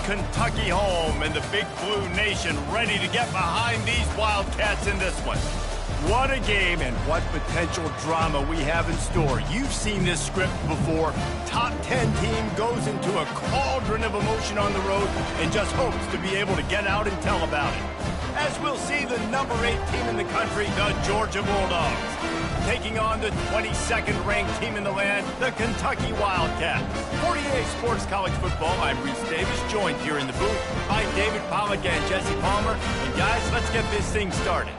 Kentucky home, and the Big Blue Nation ready to get behind these Wildcats in this one. What a game and what potential drama we have in store. You've seen this script before. Top 10 team goes into a cauldron of emotion on the road and just hopes to be able to get out and tell about it. As we'll see the number 8 team in the country, the Georgia Bulldogs, taking on the 22nd ranked team in the land, the Kentucky Wildcats. For EA Sports College Football, I'm Reese Davis, joined here in the booth by David Pollack and Jesse Palmer. And guys, let's get this thing started.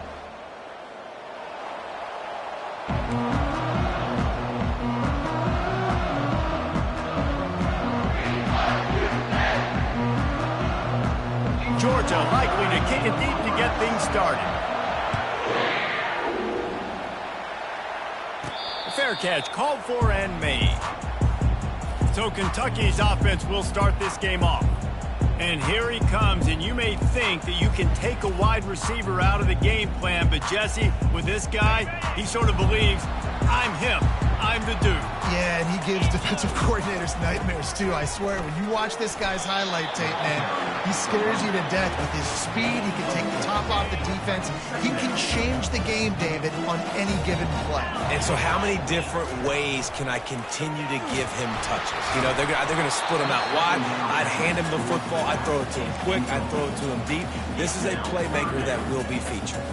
Georgia likely to kick it deep to get things started. Fair catch called for and made. So Kentucky's offense will start this game off. And here he comes, and you may think that you can take a wide receiver out of the game plan, but Jesse, with this guy, he sort of believes, I'm him. I'm the dude. Yeah, and he gives defensive coordinators nightmares, too. I swear, when you watch this guy's highlight tape, man, he scares you to death with his speed. He can take the top off the defense. He can change the game, David, on any given play. And so how many different ways can I continue to give him touches? You know, they're going to split him out wide. I'd hand him the football. I'd throw it to him quick. I'd throw it to him deep. This is a playmaker that will be featured.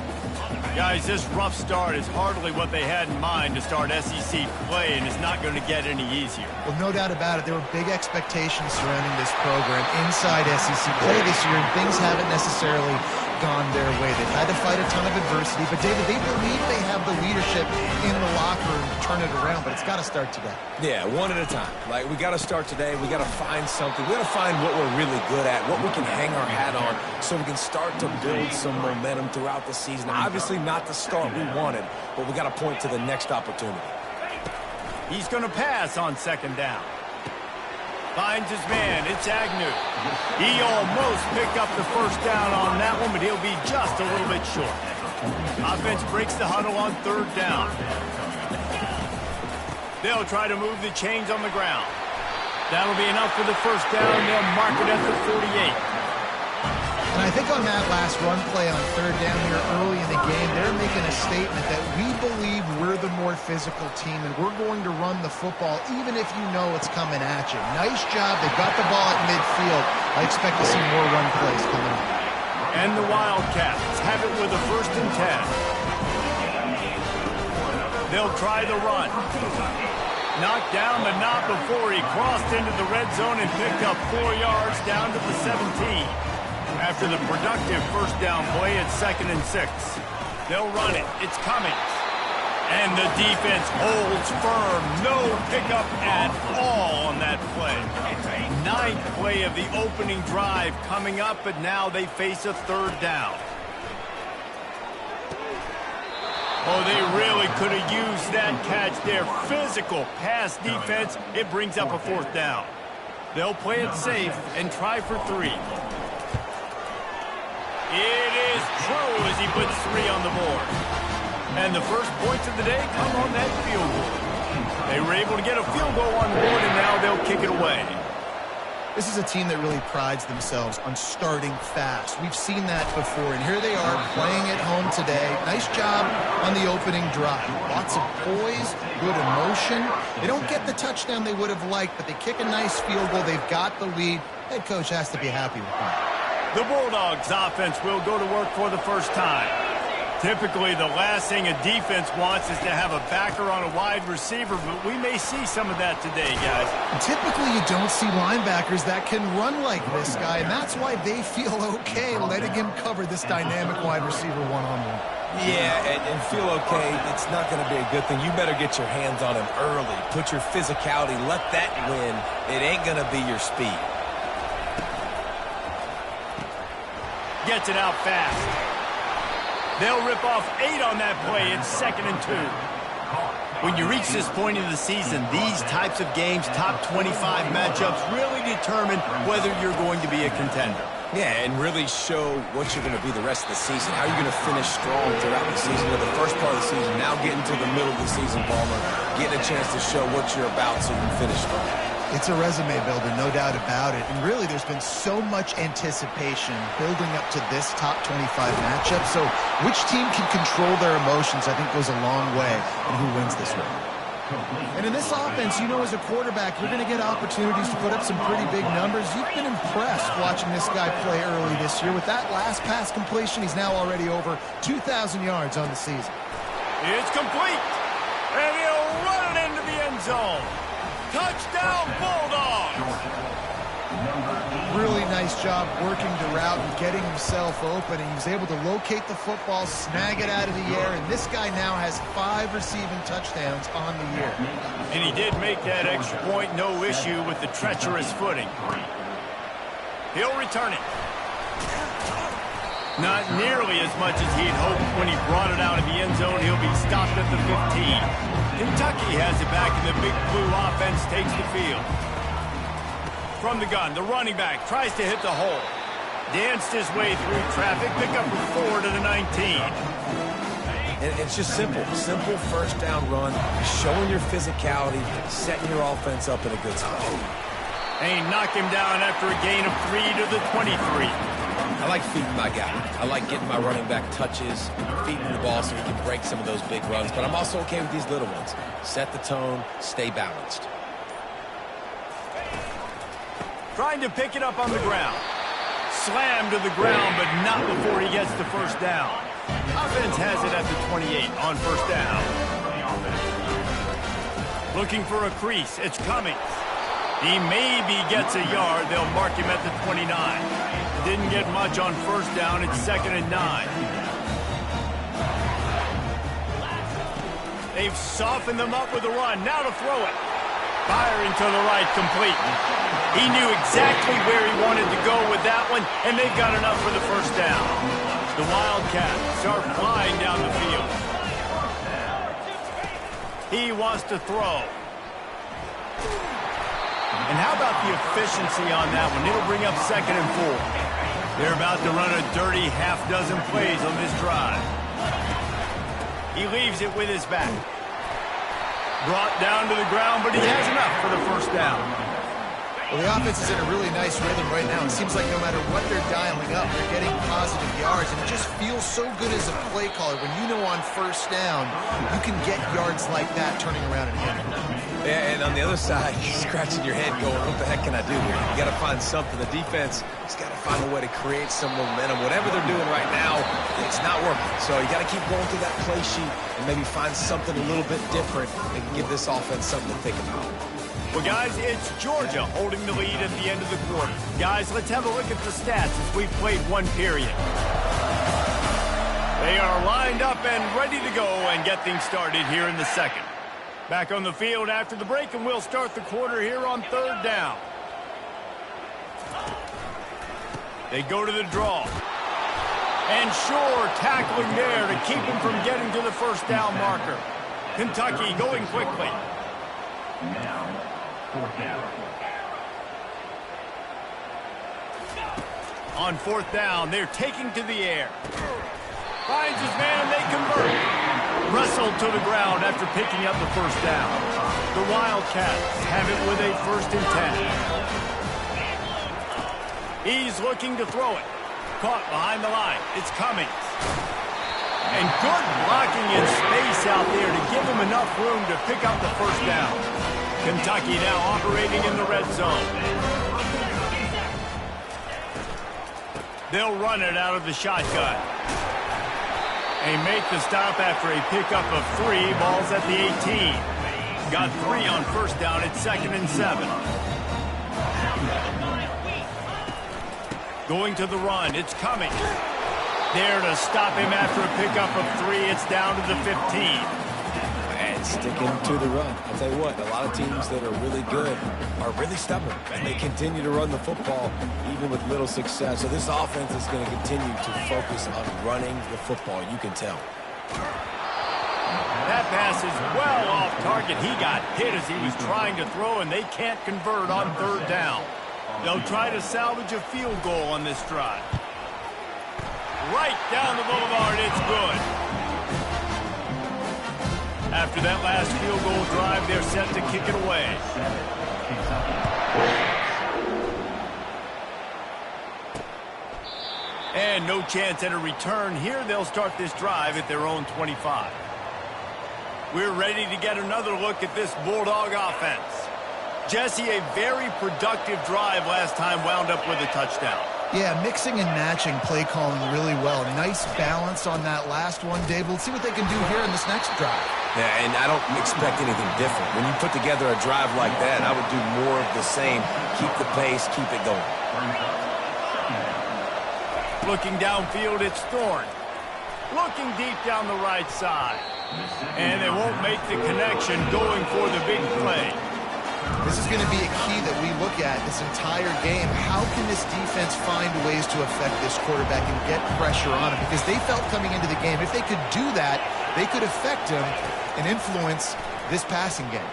Guys, this rough start is hardly what they had in mind to start SEC play, and it's not going to get any easier. Well, no doubt about it. There were big expectations surrounding this program inside SEC play this year, and things haven't necessarily gone their way. They've had to fight a ton of adversity, but David, they believe they have the leadership in the locker room to turn it around, but it's got to start today. Yeah, one at a time. Like, we got to start today. We got to find something. We got to find what we're really good at, what we can hang our hat on, so we can start to build some momentum throughout the season. Obviously not the start we wanted, but we got to point to the next opportunity. He's going to pass on second down. Finds his man. It's Agnew. He almost picked up the first down on that one, but he'll be just a little bit short. Offense breaks the huddle on third down. They'll try to move the chains on the ground. That'll be enough for the first down. They'll mark it at the 48. And I think on that last run play on third down here early in the game, they're making a statement that we believe we're the more physical team and we're going to run the football even if you know it's coming at you. Nice job. They've got the ball at midfield. I expect to see more run plays coming up. And the Wildcats have it with a 1st and 10. They'll try the run. Knocked down, but not before he crossed into the red zone and picked up 4 yards down to the 17. After the productive first down play at 2nd and 6. They'll run it. It's coming. And the defense holds firm. No pickup at all on that play. 9th play of the opening drive coming up, but now they face a 3rd down. Oh, they really could have used that catch there. Physical pass defense. It brings up a 4th down. They'll play it safe and try for 3. It is true as he puts 3 on the board. And the first points of the day come on that field goal. They were able to get a field goal on the board, and now they'll kick it away. This is a team that really prides themselves on starting fast. We've seen that before, and here they are playing at home today. Nice job on the opening drive. Lots of poise, good emotion. They don't get the touchdown they would have liked, but they kick a nice field goal. They've got the lead. Head coach has to be happy with that. The Bulldogs offense will go to work for the first time. Typically, the last thing a defense wants is to have a backer on a wide receiver, but we may see some of that today, guys. Typically, you don't see linebackers that can run like this guy, and that's why they feel okay letting him cover this dynamic wide receiver one-on-one. Yeah, and feel okay. It's not going to be a good thing. You better get your hands on him early. Put your physicality. Let that win. It ain't going to be your speed. Gets it out fast. They'll rip off 8 on that play. It's 2nd and 2. When you reach this point in the season, these types of games, top 25 matchups, really determine whether you're going to be a contender. Yeah, and really show what you're going to be the rest of the season. How you're going to finish strong throughout the season. The first part of the season, now getting to the middle of the season, Palmer, getting a chance to show what you're about so you can finish strong. It's a resume builder, no doubt about it. And really, there's been so much anticipation building up to this top 25 matchup. So which team can control their emotions, I think, goes a long way in who wins this one. And in this offense, you know, as a quarterback, you're going to get opportunities to put up some pretty big numbers. You've been impressed watching this guy play early this year. With that last pass completion, he's now already over 2,000 yards on the season. It's complete, and he'll run it into the end zone. Touchdown, Bulldogs! Really nice job working the route and getting himself open. He was able to locate the football, snag it out of the air, and this guy now has 5 receiving touchdowns on the year. And he did make that extra point, no issue with the treacherous footing. He'll return it. Not nearly as much as he'd hoped when he brought it out of the end zone. He'll be stopped at the 15. Kentucky has it back, and the Big Blue offense takes the field. From the gun, the running back tries to hit the hole. Danced his way through traffic, pick up a 4 to the 19. And it's just simple first down run, showing your physicality, setting your offense up in a good spot. And he knocked him down after a gain of 3 to the 23. I like feeding my guy. I like getting my running back touches, feeding the ball so he can break some of those big runs. But I'm also okay with these little ones. Set the tone, stay balanced. Trying to pick it up on the ground. Slammed to the ground, but not before he gets the first down. Offense has it at the 28 on first down. Looking for a crease. It's Cummings. He maybe gets a yard. They'll mark him at the 29. Didn't get much on first down. It's 2nd and 9. They've softened them up with a run. Now to throw it. Firing to the right, complete. He knew exactly where he wanted to go with that one, and they've got enough for the first down. The Wildcats are flying down the field. He wants to throw. And how about the efficiency on that one? It'll bring up 2nd and 4. They're about to run a dirty half-dozen plays on this drive. He leaves it with his back. Brought down to the ground, but he has enough for the first down. Well, the offense is in a really nice rhythm right now. It seems like no matter what they're dialing up, they're getting positive yards, and it just feels so good as a play caller when you know on first down you can get yards like that turning around and hitting. Yeah, and on the other side, you're scratching your head going, what the heck can I do here? You got to find something. The defense has got to find a way to create some momentum. Whatever they're doing right now, it's not working. So you got to keep going through that play sheet and maybe find something a little bit different that can give this offense something to think about. Well, guys, it's Georgia holding the lead at the end of the quarter. Guys, let's have a look at the stats as we've played one period. They are lined up and ready to go and get things started here in the second. Back on the field after the break, and we'll start the quarter here on 3rd down. They go to the draw. And Shore tackling there to keep him from getting to the first down marker. Kentucky going quickly. On 4th down, they're taking to the air. Finds his man, they convert. Wrestled to the ground after picking up the first down. The Wildcats have it with a 1st and 10. He's looking to throw it. Caught behind the line. It's Cummings. And good blocking in space out there to give him enough room to pick up the first down. Kentucky now operating in the red zone. They'll run it out of the shotgun. They make the stop after a pickup of 3. Ball's at the 18. Got 3 on first down. It's 2nd and 7. Going to the run. It's coming. There to stop him after a pickup of 3. It's down to the 15. And sticking to the run. I'll tell you what, a lot of teams that are really good are really stubborn, and they continue to run the football even with little success. So this offense is going to continue to focus on running the football. You can tell. That pass is well off target. He got hit as he was trying to throw, and they can't convert on 3rd down. They'll try to salvage a field goal on this drive. Right down the boulevard, it's good. After that last field goal drive, they're set to kick it away. And no chance at a return here. They'll start this drive at their own 25. We're ready to get another look at this Bulldog offense. Jesse, a very productive drive last time wound up with a touchdown. Yeah, mixing and matching play calling really well. Nice balance on that last one, Dave. We'll see what they can do here in this next drive. Yeah, and I don't expect anything different. When you put together a drive like that, I would do more of the same. Keep the pace, keep it going. Looking downfield, it's Thorne. Looking deep down the right side. And they won't make the connection going for the big play. This is going to be a key that we look at this entire game. How can this defense find ways to affect this quarterback and get pressure on him? Because they felt coming into the game, if they could do that, they could affect him and influence this passing game.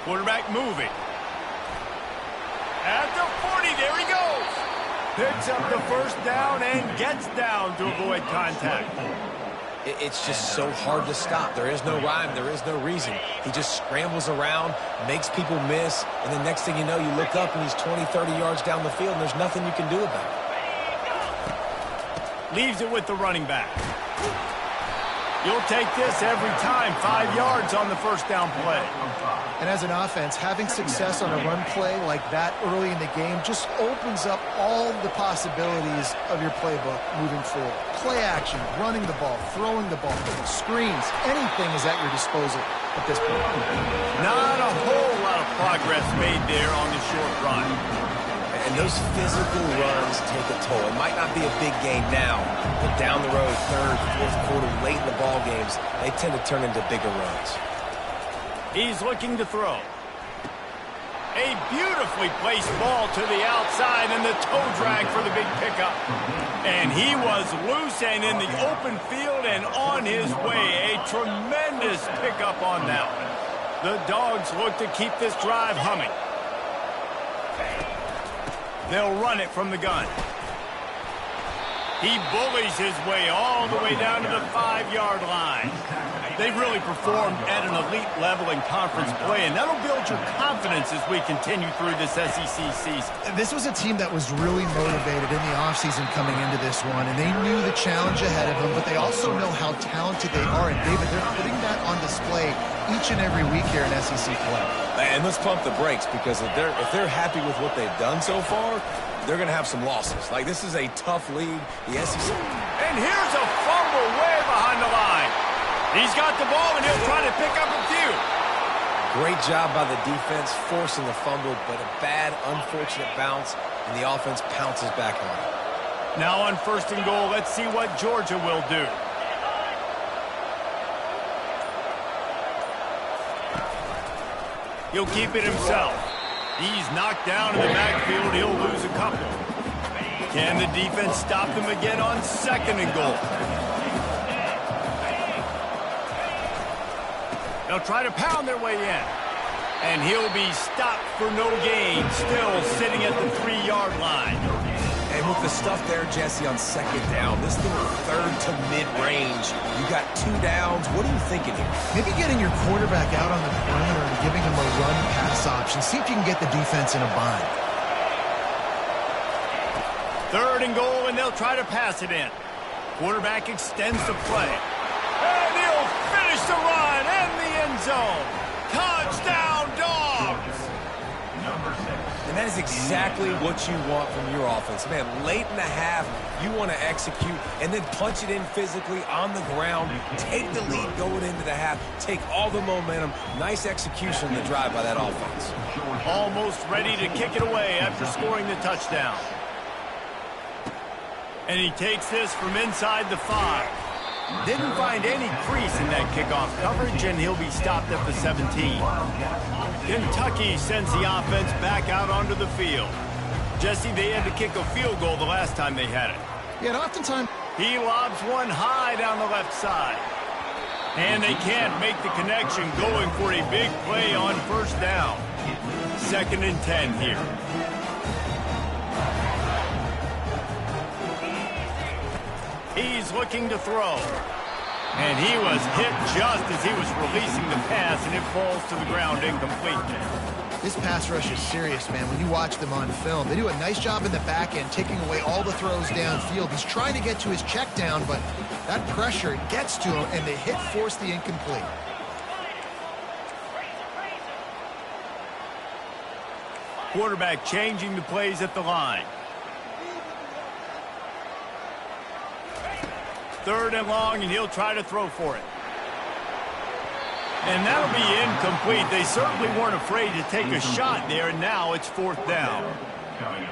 Quarterback moving. At the 40, there he goes. Picks up the first down and gets down to avoid contact. It's just so hard to stop. There is no rhyme. There is no reason. He just scrambles around, makes people miss, and the next thing you know, you look up and he's 20, 30 yards down the field, and there's nothing you can do about it. Leaves it with the running back. You'll take this every time. 5 yards on the first down play. And as an offense, having success on a run play like that early in the game just opens up all the possibilities of your playbook moving forward. Play action, running the ball, throwing the ball, screens, anything is at your disposal at this point. Not a whole lot of progress made there on the short run. And those physical runs take a toll. It might not be a big game now, but down the road, third, fourth quarter, late in the ball games, they tend to turn into bigger runs. He's looking to throw. A beautifully placed ball to the outside and the toe drag for the big pickup. And he was loose and in the open field and on his way. A tremendous pickup on that one. The Dogs look to keep this drive humming. They'll run it from the gun. He bullies his way all the way down to the 5-yard line. They've really performed at an elite level in conference play, and that'll build your confidence as we continue through this SEC season. This was a team that was really motivated in the offseason coming into this one, and they knew the challenge ahead of them, but they also know how talented they are. And, David, they're putting that on display each and every week here in SEC play. And let's pump the brakes, because if they're happy with what they've done so far, they're going to have some losses. Like, this is a tough league, the SEC. And here's a fumble way behind the line. He's got the ball, and he'll try to pick up a few. Great job by the defense forcing the fumble, but a bad, unfortunate bounce, and the offense pounces back on it. Now on 1st and goal, let's see what Georgia will do. He'll keep it himself. He's knocked down in the backfield. He'll lose a couple. Can the defense stop him again on 2nd and goal? They'll try to pound their way in. And he'll be stopped for no gain, still sitting at the 3-yard line. And with the stuff there, Jesse, on 2nd down, this thing 3rd to mid-range. You got 2 downs. What are you thinking here? Maybe getting your quarterback out on the perimeter and giving him a run-pass option. See if you can get the defense in a bind. 3rd and goal, and they'll try to pass it in. Quarterback extends the play. And he'll finish the run in the end zone. Touchdown, Dogs! And that is exactly what you want from your offense. Man, late in the half, you want to execute and then punch it in physically on the ground. Take the lead going into the half. Take all the momentum. Nice execution in the drive by that offense. Almost ready to kick it away after scoring the touchdown. And he takes this from inside the 5. Didn't find any crease in that kickoff coverage, and he'll be stopped at the 17. Kentucky sends the offense back out onto the field. Jesse, they had to kick a field goal the last time they had it. Yeah, and oftentimes he lobs one high down the left side. And they can't make the connection, going for a big play on 1st down. 2nd and 10 here. He's looking to throw. And he was hit just as he was releasing the pass, and it falls to the ground incomplete. This pass rush is serious, man. When you watch them on film, they do a nice job in the back end, taking away all the throws downfield. He's trying to get to his check down, but that pressure gets to him, and the hit forced the incomplete. Quarterback changing the plays at the line. 3rd and long, and he'll try to throw for it. And that'll be incomplete. They certainly weren't afraid to take a shot there, and now it's 4th down.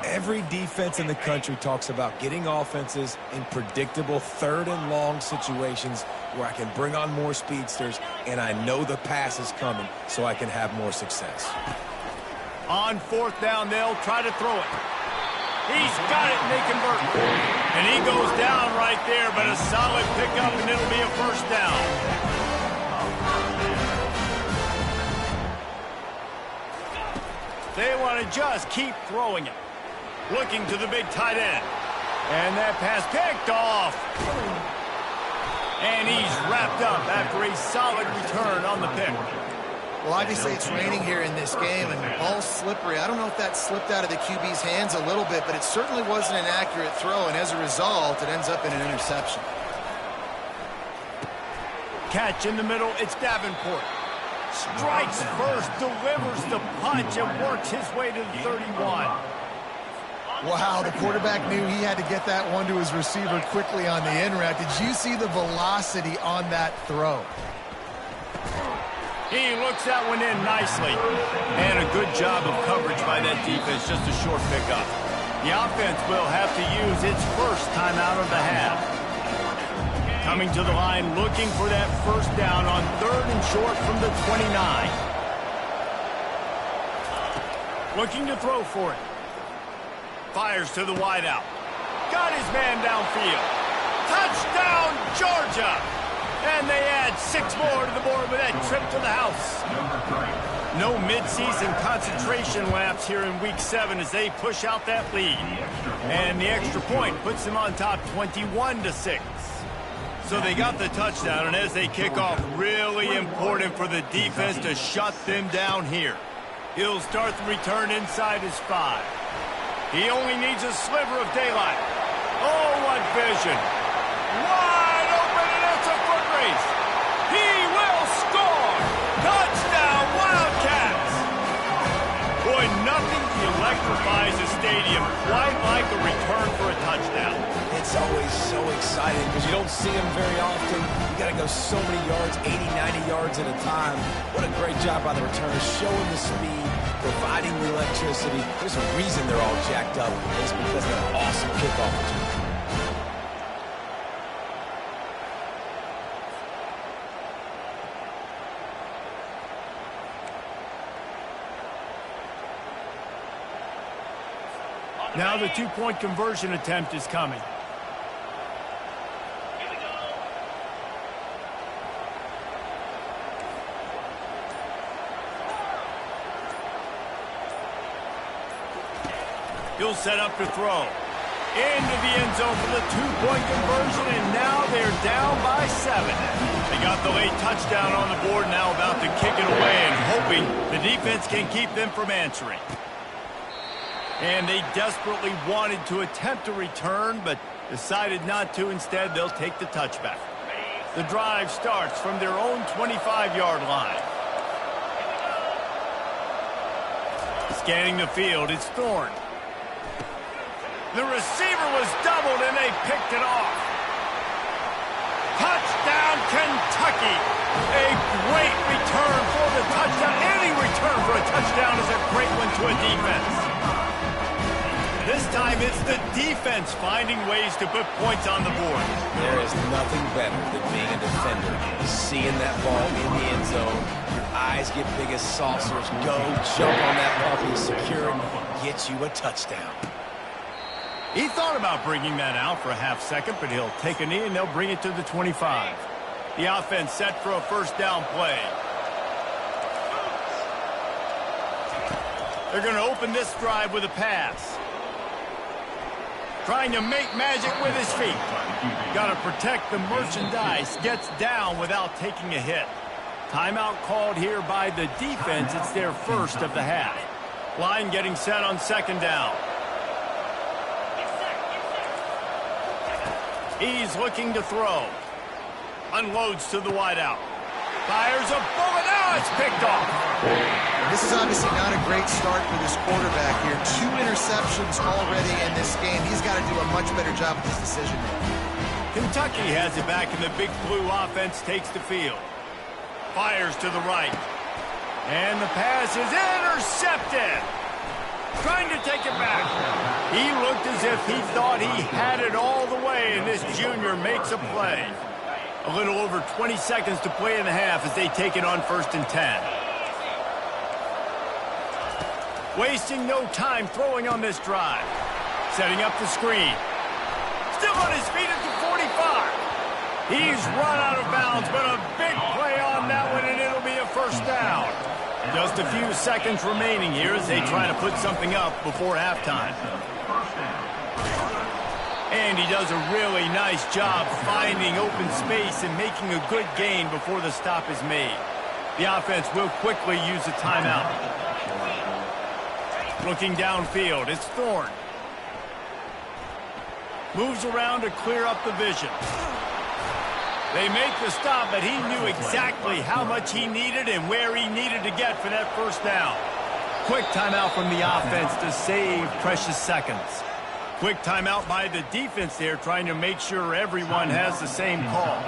Every defense in the country talks about getting offenses in predictable 3rd and long situations where I can bring on more speedsters, and I know the pass is coming, so I can have more success. On 4th down, they'll try to throw it. He's got it, and they convert. And he goes down right there, but a solid pickup, and it'll be a 1st down. They want to just keep throwing it. Looking to the big tight end. And that pass picked off. And he's wrapped up after a solid return on the pick. Well, obviously it's raining here in this game, and the ball's slippery. I don't know if that slipped out of the QB's hands a little bit, but it certainly wasn't an accurate throw, and as a result, it ends up in an interception. Catch in the middle, it's Davenport. Strikes first, delivers the punch, and works his way to the 31. Wow, the quarterback knew he had to get that one to his receiver quickly on the in route. Did you see the velocity on that throw? He looks that one in nicely. And a good job of coverage by that defense, just a short pickup. The offense will have to use its first timeout of the half. Coming to the line, looking for that 1st down on 3rd and short from the 29. Looking to throw for it. Fires to the wideout. Got his man downfield. Touchdown, Georgia! And they add 6 more to the board with that trip to the house. No midseason concentration laps here in Week 7 as they push out that lead. And the extra point puts them on top 21-6. So they got the touchdown, and as they kick off, really important for the defense to shut them down here. He'll start the return inside his 5. He only needs a sliver of daylight. Oh, what vision. Wide open, and it's a foot race. He will score. Touchdown, Wildcats. Boy, nothing electrifies a stadium quite like a return for a touchdown. It's always so exciting because you don't see them very often. You got to go so many yards, 80, 90 yards at a time. What a great job by the returners, showing the speed, providing the electricity. There's a reason they're all jacked up. It's because of that awesome kickoff return. Now the 2-point conversion attempt is coming. He'll set up to throw. Into the end zone for the 2-point conversion, and now they're down by 7. They got the late touchdown on the board, now about to kick it away and hoping the defense can keep them from answering. And they desperately wanted to attempt a return, but decided not to. Instead, they'll take the touchback. The drive starts from their own 25-yard line. Scanning the field, it's Thorne. The receiver was doubled, and they picked it off. Touchdown, Kentucky. A great return for the touchdown. Any return for a touchdown is a great one to a defense. This time, it's the defense finding ways to put points on the board. There is nothing better than being a defender. Seeing that ball in the end zone, your eyes get big as saucers. Go, jump on that puppy, secure it, get you a touchdown. He thought about bringing that out for a half second, but he'll take a knee and they'll bring it to the 25. The offense set for a 1st down play. They're going to open this drive with a pass. Trying to make magic with his feet. Got to protect the merchandise. Gets down without taking a hit. Timeout called here by the defense. It's their first of the half. Line getting set on second down. He's looking to throw. Unloads to the wideout. Fires a bullet. Now it's picked off. This is obviously not a great start for this quarterback here. 2 interceptions already in this game. He's got to do a much better job with his decision making. Kentucky has it back, and the Big Blue offense takes the field. Fires to the right. And the pass is intercepted. Trying to take it back. He looked as if he thought he had it all the way, and this junior makes a play. A little over 20 seconds to play in the half as they take it on 1st and 10. Wasting no time throwing on this drive. Setting up the screen. Still on his feet at the 45. He's run out of bounds, but a big play on that one, and it'll be a first down. Just a few seconds remaining here as they try to put something up before halftime. And he does a really nice job finding open space and making a good gain before the stop is made. The offense will quickly use a timeout. Looking downfield, it's Thorne. Moves around to clear up the vision. They make the stop, but he knew exactly how much he needed and where he needed to get for that first down. Quick timeout from the offense to save precious seconds. Quick timeout by the defense there, trying to make sure everyone has the same call.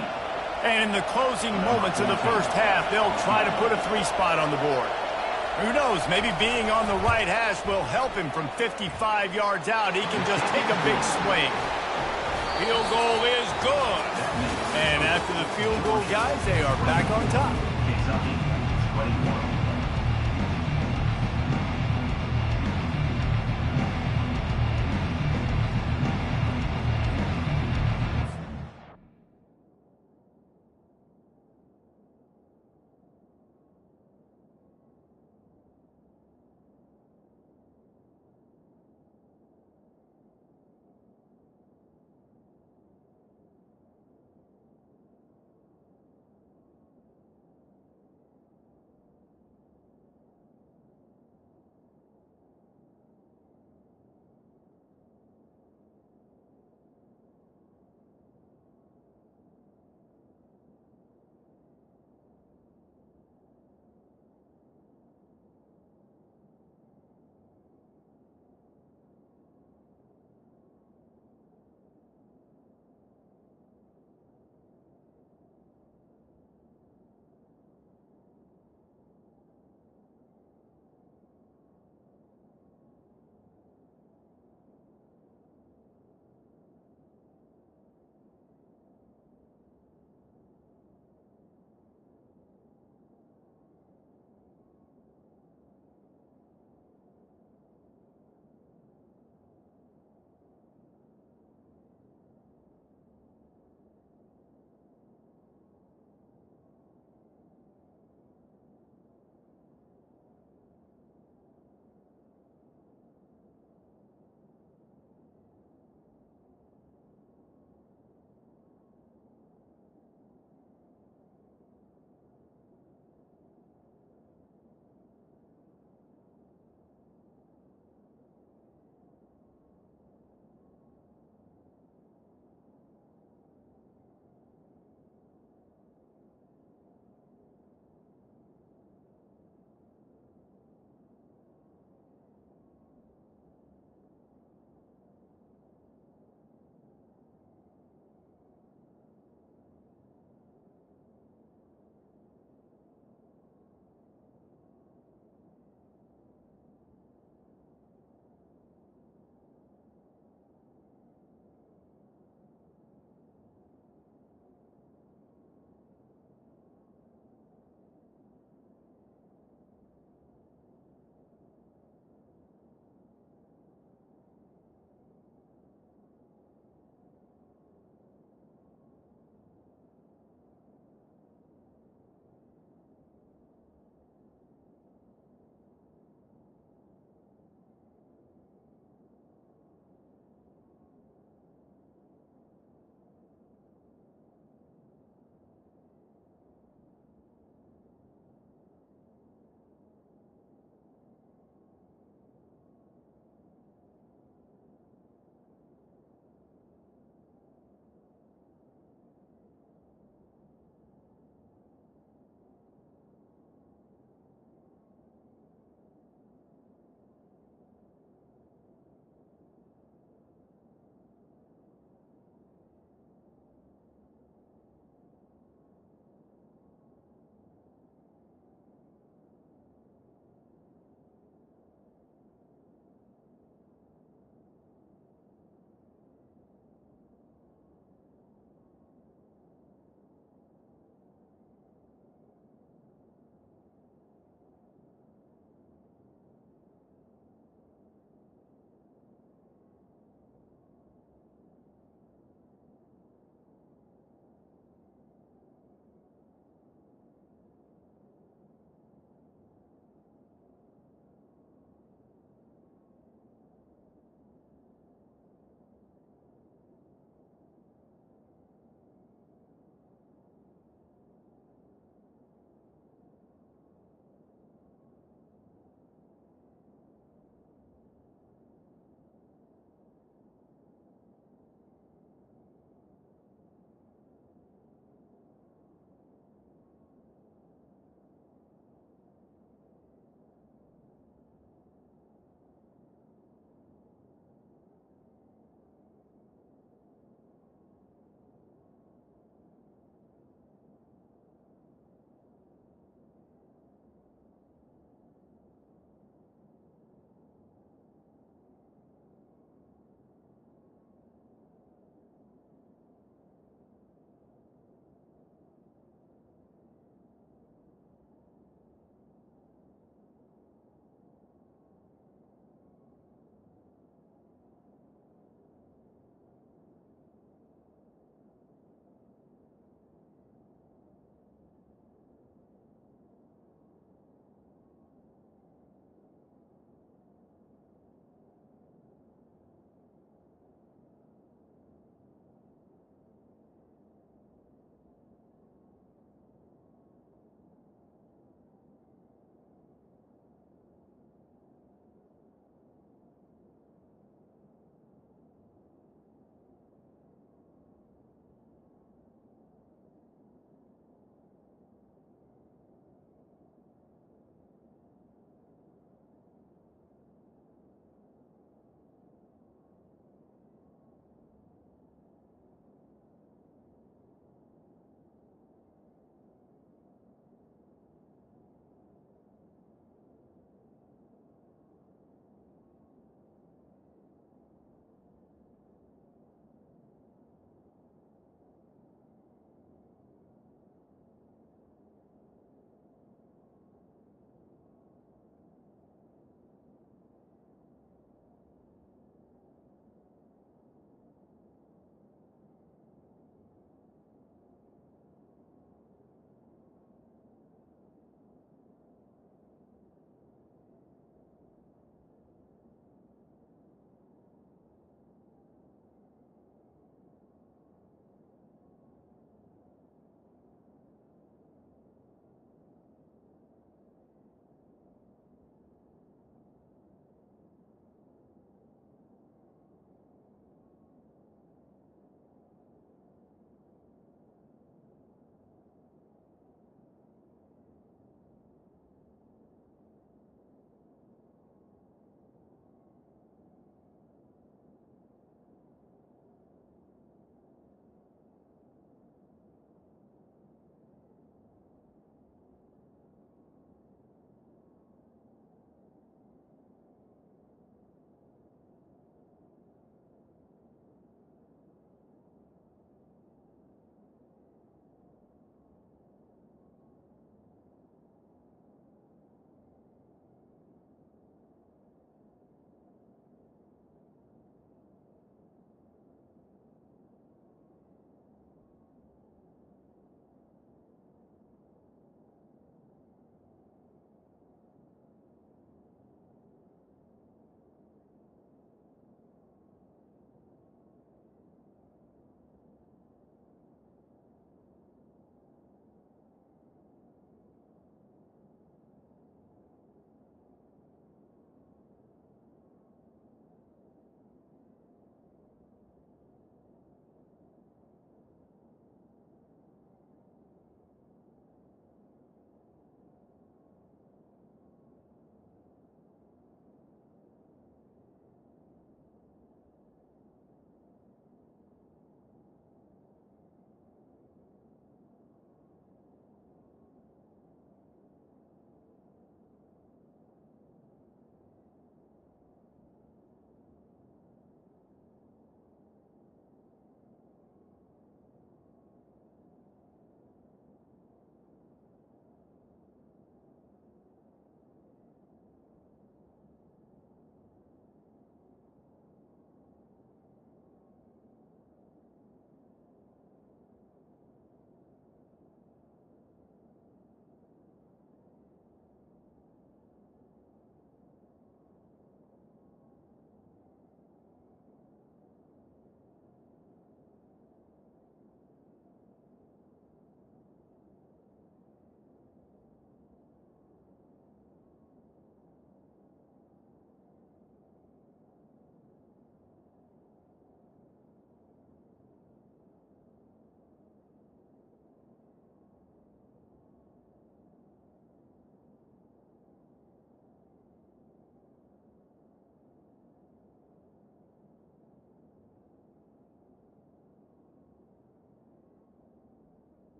And in the closing moments of the first half, they'll try to put a 3-spot on the board. Who knows, maybe being on the right hash will help him from 55 yards out. He can just take a big swing. Field goal is good. And after the field goal, guys, they are back on top. Kentucky 21.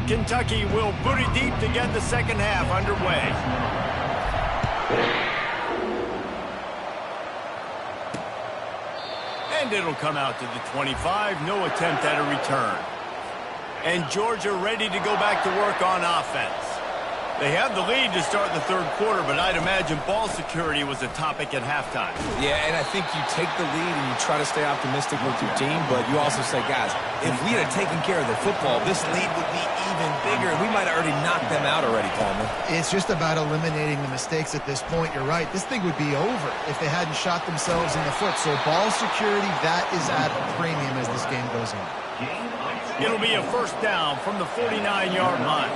Kentucky will boot it deep to get the second half underway. And it'll come out to the 25. No attempt at a return. And Georgia ready to go back to work on offense. They have the lead to start the third quarter, but I'd imagine ball security was a topic at halftime. Yeah, and I think you take the lead and you try to stay optimistic with your team, but you also say, guys, if we had taken care of the football, this lead would be even bigger. We might have already knocked them out already, Palmer. It's just about eliminating the mistakes at this point. You're right. This thing would be over if they hadn't shot themselves in the foot. So ball security, that is at a premium as this game goes on. It'll be a first down from the 49-yard line.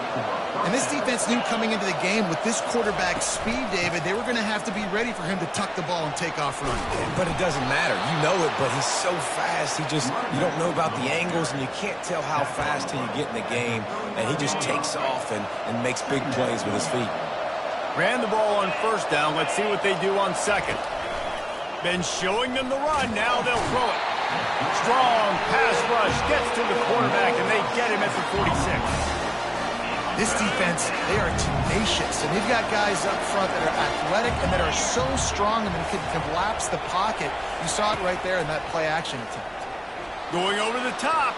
And this defense knew coming into the game with this quarterback's speed, David, they were going to have to be ready for him to tuck the ball and take off running. But it doesn't matter. You know it, but he's so fast. You don't know about the angles, and you can't tell how fast till you get in the game. And he just takes off and makes big plays with his feet. Ran the ball on first down. Let's see what they do on second. Been showing them the run. Now they'll throw it. Strong pass rush gets to the quarterback, and they get him at the 46. This defense, they are tenacious, and they've got guys up front that are athletic and that are so strong and can collapse the pocket. You saw it right there in that play-action attempt. Going over the top.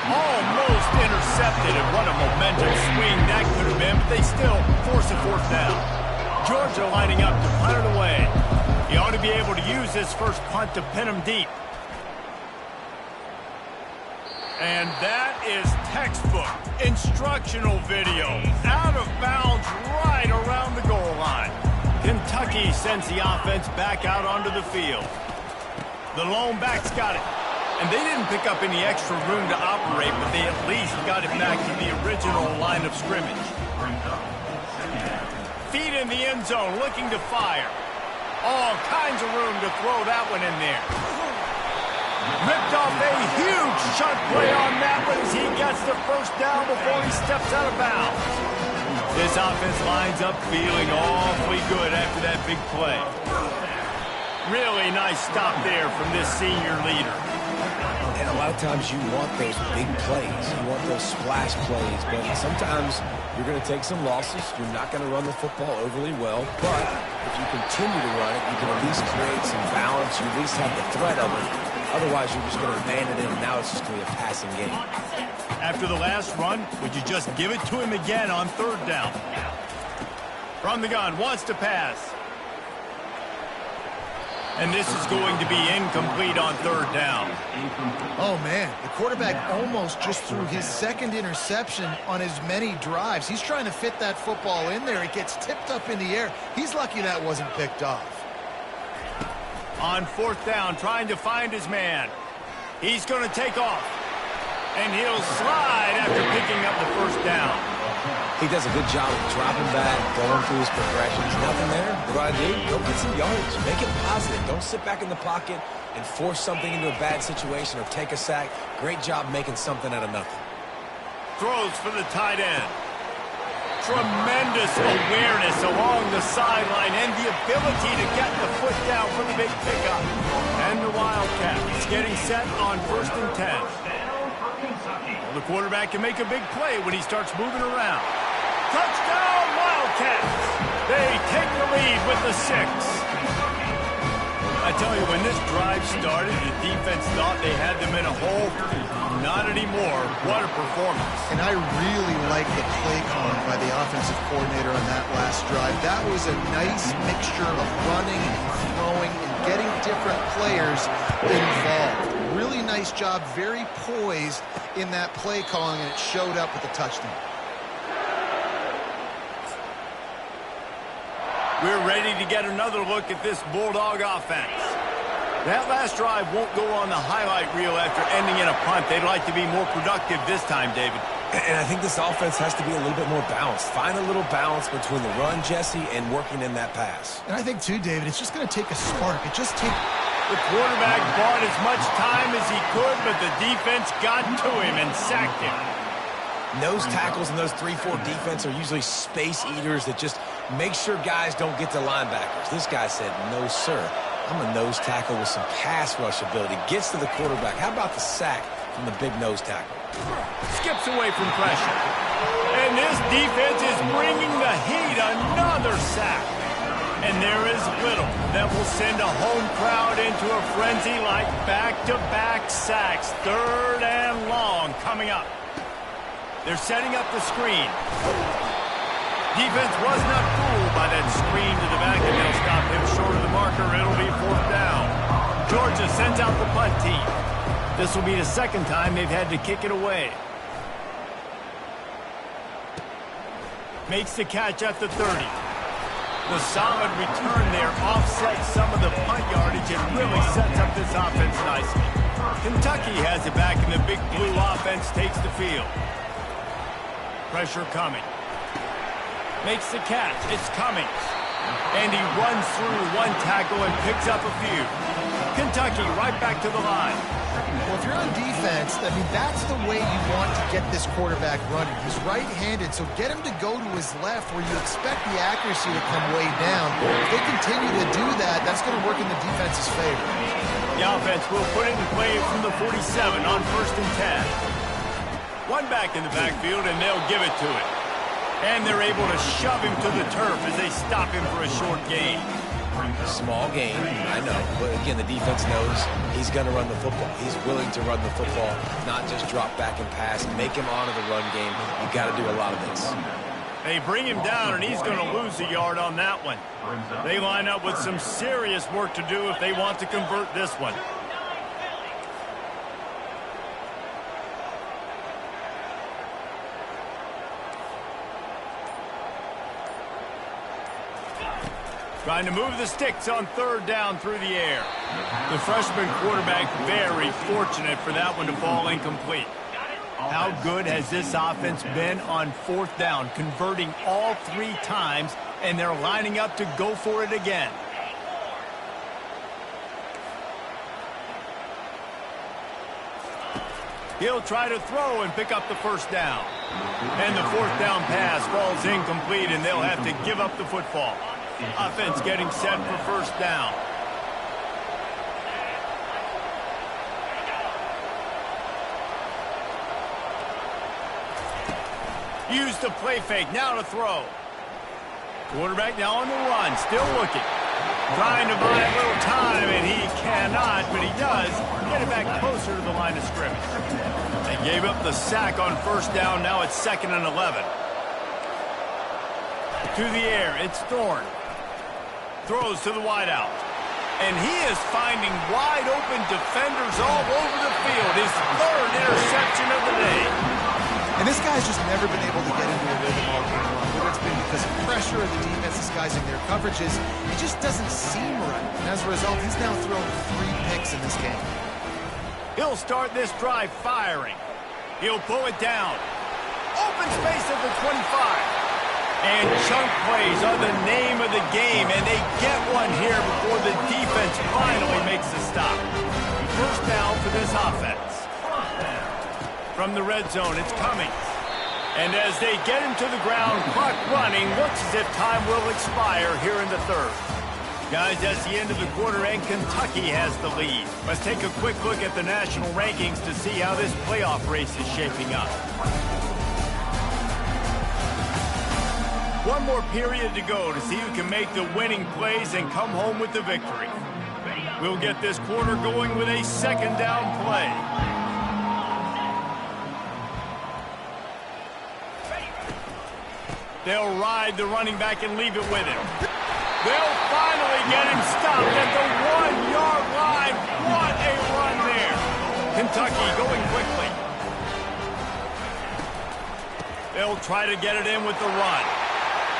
Almost intercepted, and what a momentum swing that could have been, but they still force a fourth down. Georgia lining up to punt it away. He ought to be able to use his first punt to pin him deep. And that is textbook instructional video. Out of bounds right around the goal line. Kentucky sends the offense back out onto the field. The lone back's got it. And they didn't pick up any extra room to operate, but they at least got it back to the original line of scrimmage. Feet in the end zone, looking to fire. All kinds of room to throw that one in there. Ripped off a huge chunk play on that one as he gets the first down before he steps out of bounds. This offense lines up feeling awfully good after that big play. Really nice stop there from this senior leader. And a lot of times you want those big plays. You want those splash plays, but sometimes you're going to take some losses. You're not going to run the football overly well, but if you continue to run it, you can at least create some balance. You at least have the threat of it. Otherwise, you're just going to abandon it, and now it's just going to be a passing game. After the last run, would you just give it to him again on third down? From the gun, wants to pass. And this is going to be incomplete on third down. Oh, man, the quarterback almost just threw his second interception on as many drives. He's trying to fit that football in there. It gets tipped up in the air. He's lucky that wasn't picked off. On fourth down, trying to find his man. He's going to take off. And he'll slide after picking up the first down. He does a good job of dropping back, going through his progressions. Nothing there. What do I do? Go get some yards. Make it positive. Don't sit back in the pocket and force something into a bad situation or take a sack. Great job making something out of nothing. Throws for the tight end. Tremendous awareness along the sideline and the ability to get the foot down for the big pickup. And the Wildcat is getting set on 1st and 10. Well, the quarterback can make a big play when he starts moving around. Touchdown, Wildcats! They take the lead with the 6. I tell you, when this drive started, the defense thought they had them in a hole. Not anymore. What a performance. And I really like the play calling by the offensive coordinator on that last drive. That was a nice mixture of running and throwing and getting different players involved. Really nice job, very poised in that play calling, and it showed up with the touchdown. We're ready to get another look at this Bulldog offense. That last drive won't go on the highlight reel after ending in a punt. They'd like to be more productive this time, David. And I think this offense has to be a little bit more balanced. Find a little balance between the run, Jesse, and working in that pass. And I think, too, David, it's just going to take a spark. It just takes... The quarterback bought as much time as he could, but the defense got to him and sacked him. Nose tackles in those 3-4 defense are usually space eaters that just make sure guys don't get to linebackers. This guy said, no, sir. I'm a nose tackle with some pass rush ability. Gets to the quarterback. How about the sack from the big nose tackle. Skips away from pressure. And this defense is bringing the heat. Another sack. And there is little that will send a home crowd into a frenzy like back-to-back sacks. 3rd and long coming up. They're setting up the screen. Defense was not fooled by that screen to the back, and they'll stop him short of the marker. It'll be 4th down. Georgia sends out the punt team. This will be the 2nd time they've had to kick it away. Makes the catch at the 30. The solid return there offsets some of the punt yardage and really sets up this offense nicely. Kentucky has it back, and the Big Blue offense takes the field. Pressure coming. Makes the catch. It's Cummings. And he runs through one tackle and picks up a few. Kentucky right back to the line. Well, if you're on defense, I mean, that's the way you want to get this quarterback running. He's right-handed, so get him to go to his left where you expect the accuracy to come way down. If they continue to do that, that's going to work in the defense's favor. The offense will put it in play from the 47 on 1st and 10. One back in the backfield, and they'll give it to it. And they're able to shove him to the turf as they stop him for a short gain. Small gain, I know. But again, the defense knows he's going to run the football. He's willing to run the football, not just drop back and pass. Make him honor the run game. You got to do a lot of this. They bring him down, and he's going to lose a yard on that one. They line up with some serious work to do if they want to convert this one. Trying to move the sticks on 3rd down through the air. The freshman quarterback very fortunate for that one to fall incomplete. How good has this offense been on 4th down, converting all 3 times, and they're lining up to go for it again. He'll try to throw and pick up the 1st down. And the 4th down pass falls incomplete, and they'll have to give up the football. Offense getting set for 1st down. Use the play fake, now to throw. Quarterback now on the run, still looking. Trying to buy a little time, and he cannot, but he does get it back closer to the line of scrimmage. They gave up the sack on 1st down, now it's 2nd and 11. To the air, it's Thorne. Throws to the wideout. And he is finding wide open defenders all over the field. His 3rd interception of the day. And this guy's just never been able to get into a rhythm all game long. Whether it's been because of pressure or the defense disguising their coverages, it just doesn't seem right. And as a result, he's now thrown 3 picks in this game. He'll start this drive firing. He'll pull it down. Open space at the 25. And chunk plays are the name of the game, and they get one here before the defense finally makes the stop. 1st down for this offense. From the red zone, it's Cummings. And as they get him to the ground, clock running, looks as if time will expire here in the 3rd. Guys, that's the end of the quarter, and Kentucky has the lead. Let's take a quick look at the national rankings to see how this playoff race is shaping up. One more period to go to see who can make the winning plays and come home with the victory. We'll get this quarter going with a 2nd down play. They'll ride the running back and leave it with him. They'll finally get him stopped at the 1-yard line. What a run there. Kentucky going quickly. They'll try to get it in with the run.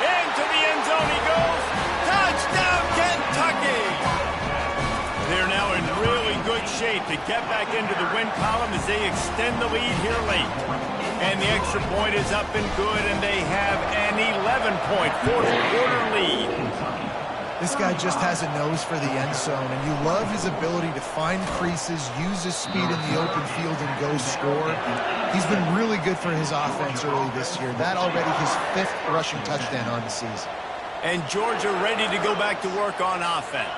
Into the end zone he goes. Touchdown, Kentucky! They're now in really good shape to get back into the win column as they extend the lead here late. And the extra point is up and good, and they have an 11-point 4th-quarter lead. This guy just has a nose for the end zone, and you love his ability to find creases, use his speed in the open field, and go score. He's been really good for his offense early this year. That already his 5th rushing touchdown on the season. And Georgia ready to go back to work on offense.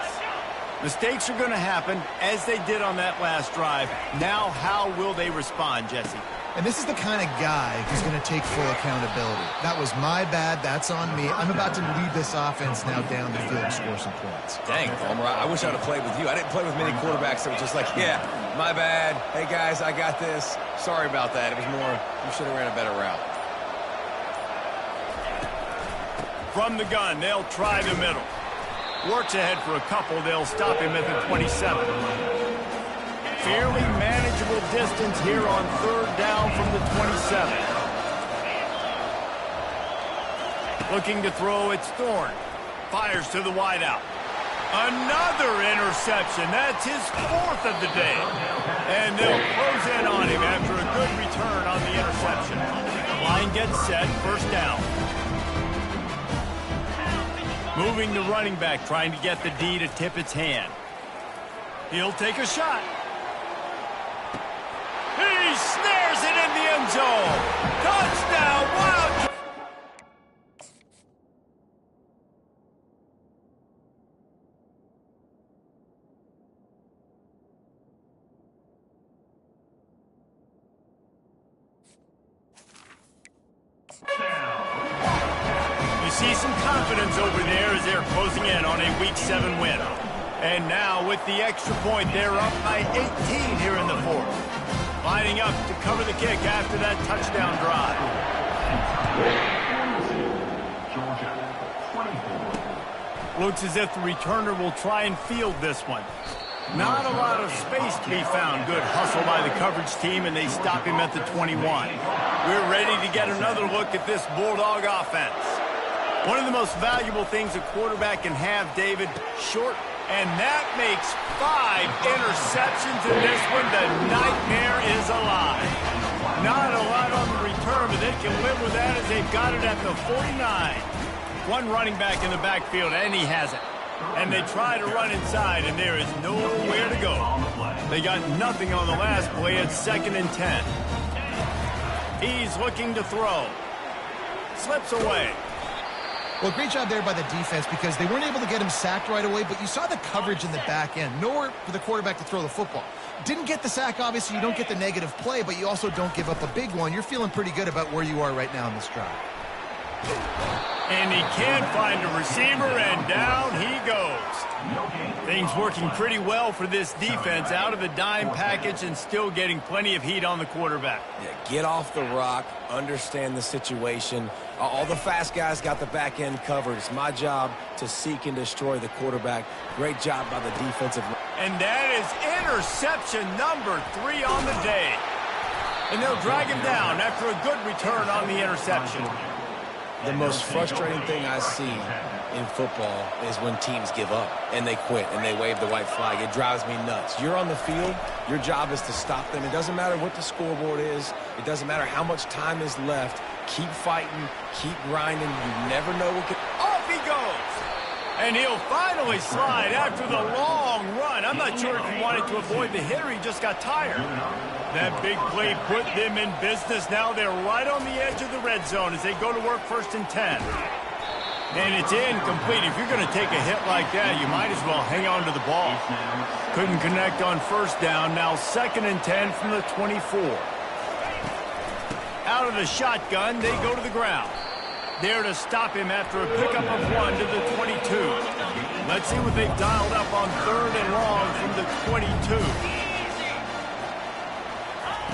Mistakes are going to happen, as they did on that last drive. Now, how will they respond, Jesse? And this is the kind of guy who's going to take full accountability. That was my bad. That's on me. I'm about to lead this offense now down the field and score some points. Dang, Homer, I wish I would have played with you. I didn't play with many quarterbacks that were just like, yeah, my bad. Hey, guys, I got this. Sorry about that. It was more, you should have ran a better route. From the gun, they'll try the middle. Works ahead for a couple. They'll stop him at the 27. Fairly manageable distance here on third down from the 27. Looking to throw, it's Thorne. Fires to the wideout. Another interception. That's his fourth of the day. And they'll close in on him after a good return on the interception. Line gets set, first down. Moving the running back, trying to get the D to tip its hand. He'll take a shot. He snares it in the end zone. Touchdown, Wildcats! You see some confidence over there as they're closing in on a Week 7 win. And now with the extra point, they're up by 18 here in the fourth. Lining up to cover the kick after that touchdown drive. Looks as if the returner will try and field this one. Not a lot of space to be found. Good hustle by the coverage team, and they stop him at the 21. We're ready to get another look at this Bulldog offense. One of the most valuable things a quarterback can have, David, short, and that makes 5 interceptions in this one. The nightmare is alive. Not a lot on the return, but they can live with that as they've got it at the 49. One running back in the backfield, and he has it. And they try to run inside, and there is nowhere to go. They got nothing on the last play. It's 2nd and 10. He's looking to throw. Slips away. Well, great job there by the defense because they weren't able to get him sacked right away, but you saw the coverage in the back end. Nowhere for the quarterback to throw the football. Didn't get the sack, obviously. You don't get the negative play, but you also don't give up a big one. You're feeling pretty good about where you are right now in this drive. And he can't find a receiver, and down he goes. Things working pretty well for this defense, out of the dime package and still getting plenty of heat on the quarterback. Yeah, get off the rock, understand the situation. All the fast guys got the back end covered. It's my job to seek and destroy the quarterback. Great job by the defensive. And that is interception number 3 on the day. And they'll drag him down after a good return on the interception. The most frustrating thing I see in football is when teams give up and they quit and they wave the white flag. It drives me nuts. You're on the field. Your job is to stop them. It doesn't matter what the scoreboard is. It doesn't matter how much time is left. Keep fighting. Keep grinding. You never know what could... Off he goes! And he'll finally slide after the long run. I'm not sure if he wanted to avoid the hit or he just got tired. That big play put them in business. Now they're right on the edge of the red zone as they go to work 1st and 10. And it's incomplete. If you're going to take a hit like that, you might as well hang on to the ball. Couldn't connect on 1st down. Now 2nd and 10 from the 24. Out of the shotgun, they go to the ground. There to stop him after a pickup of 1 to the 22. Let's see what they've dialed up on 3rd and long from the 22.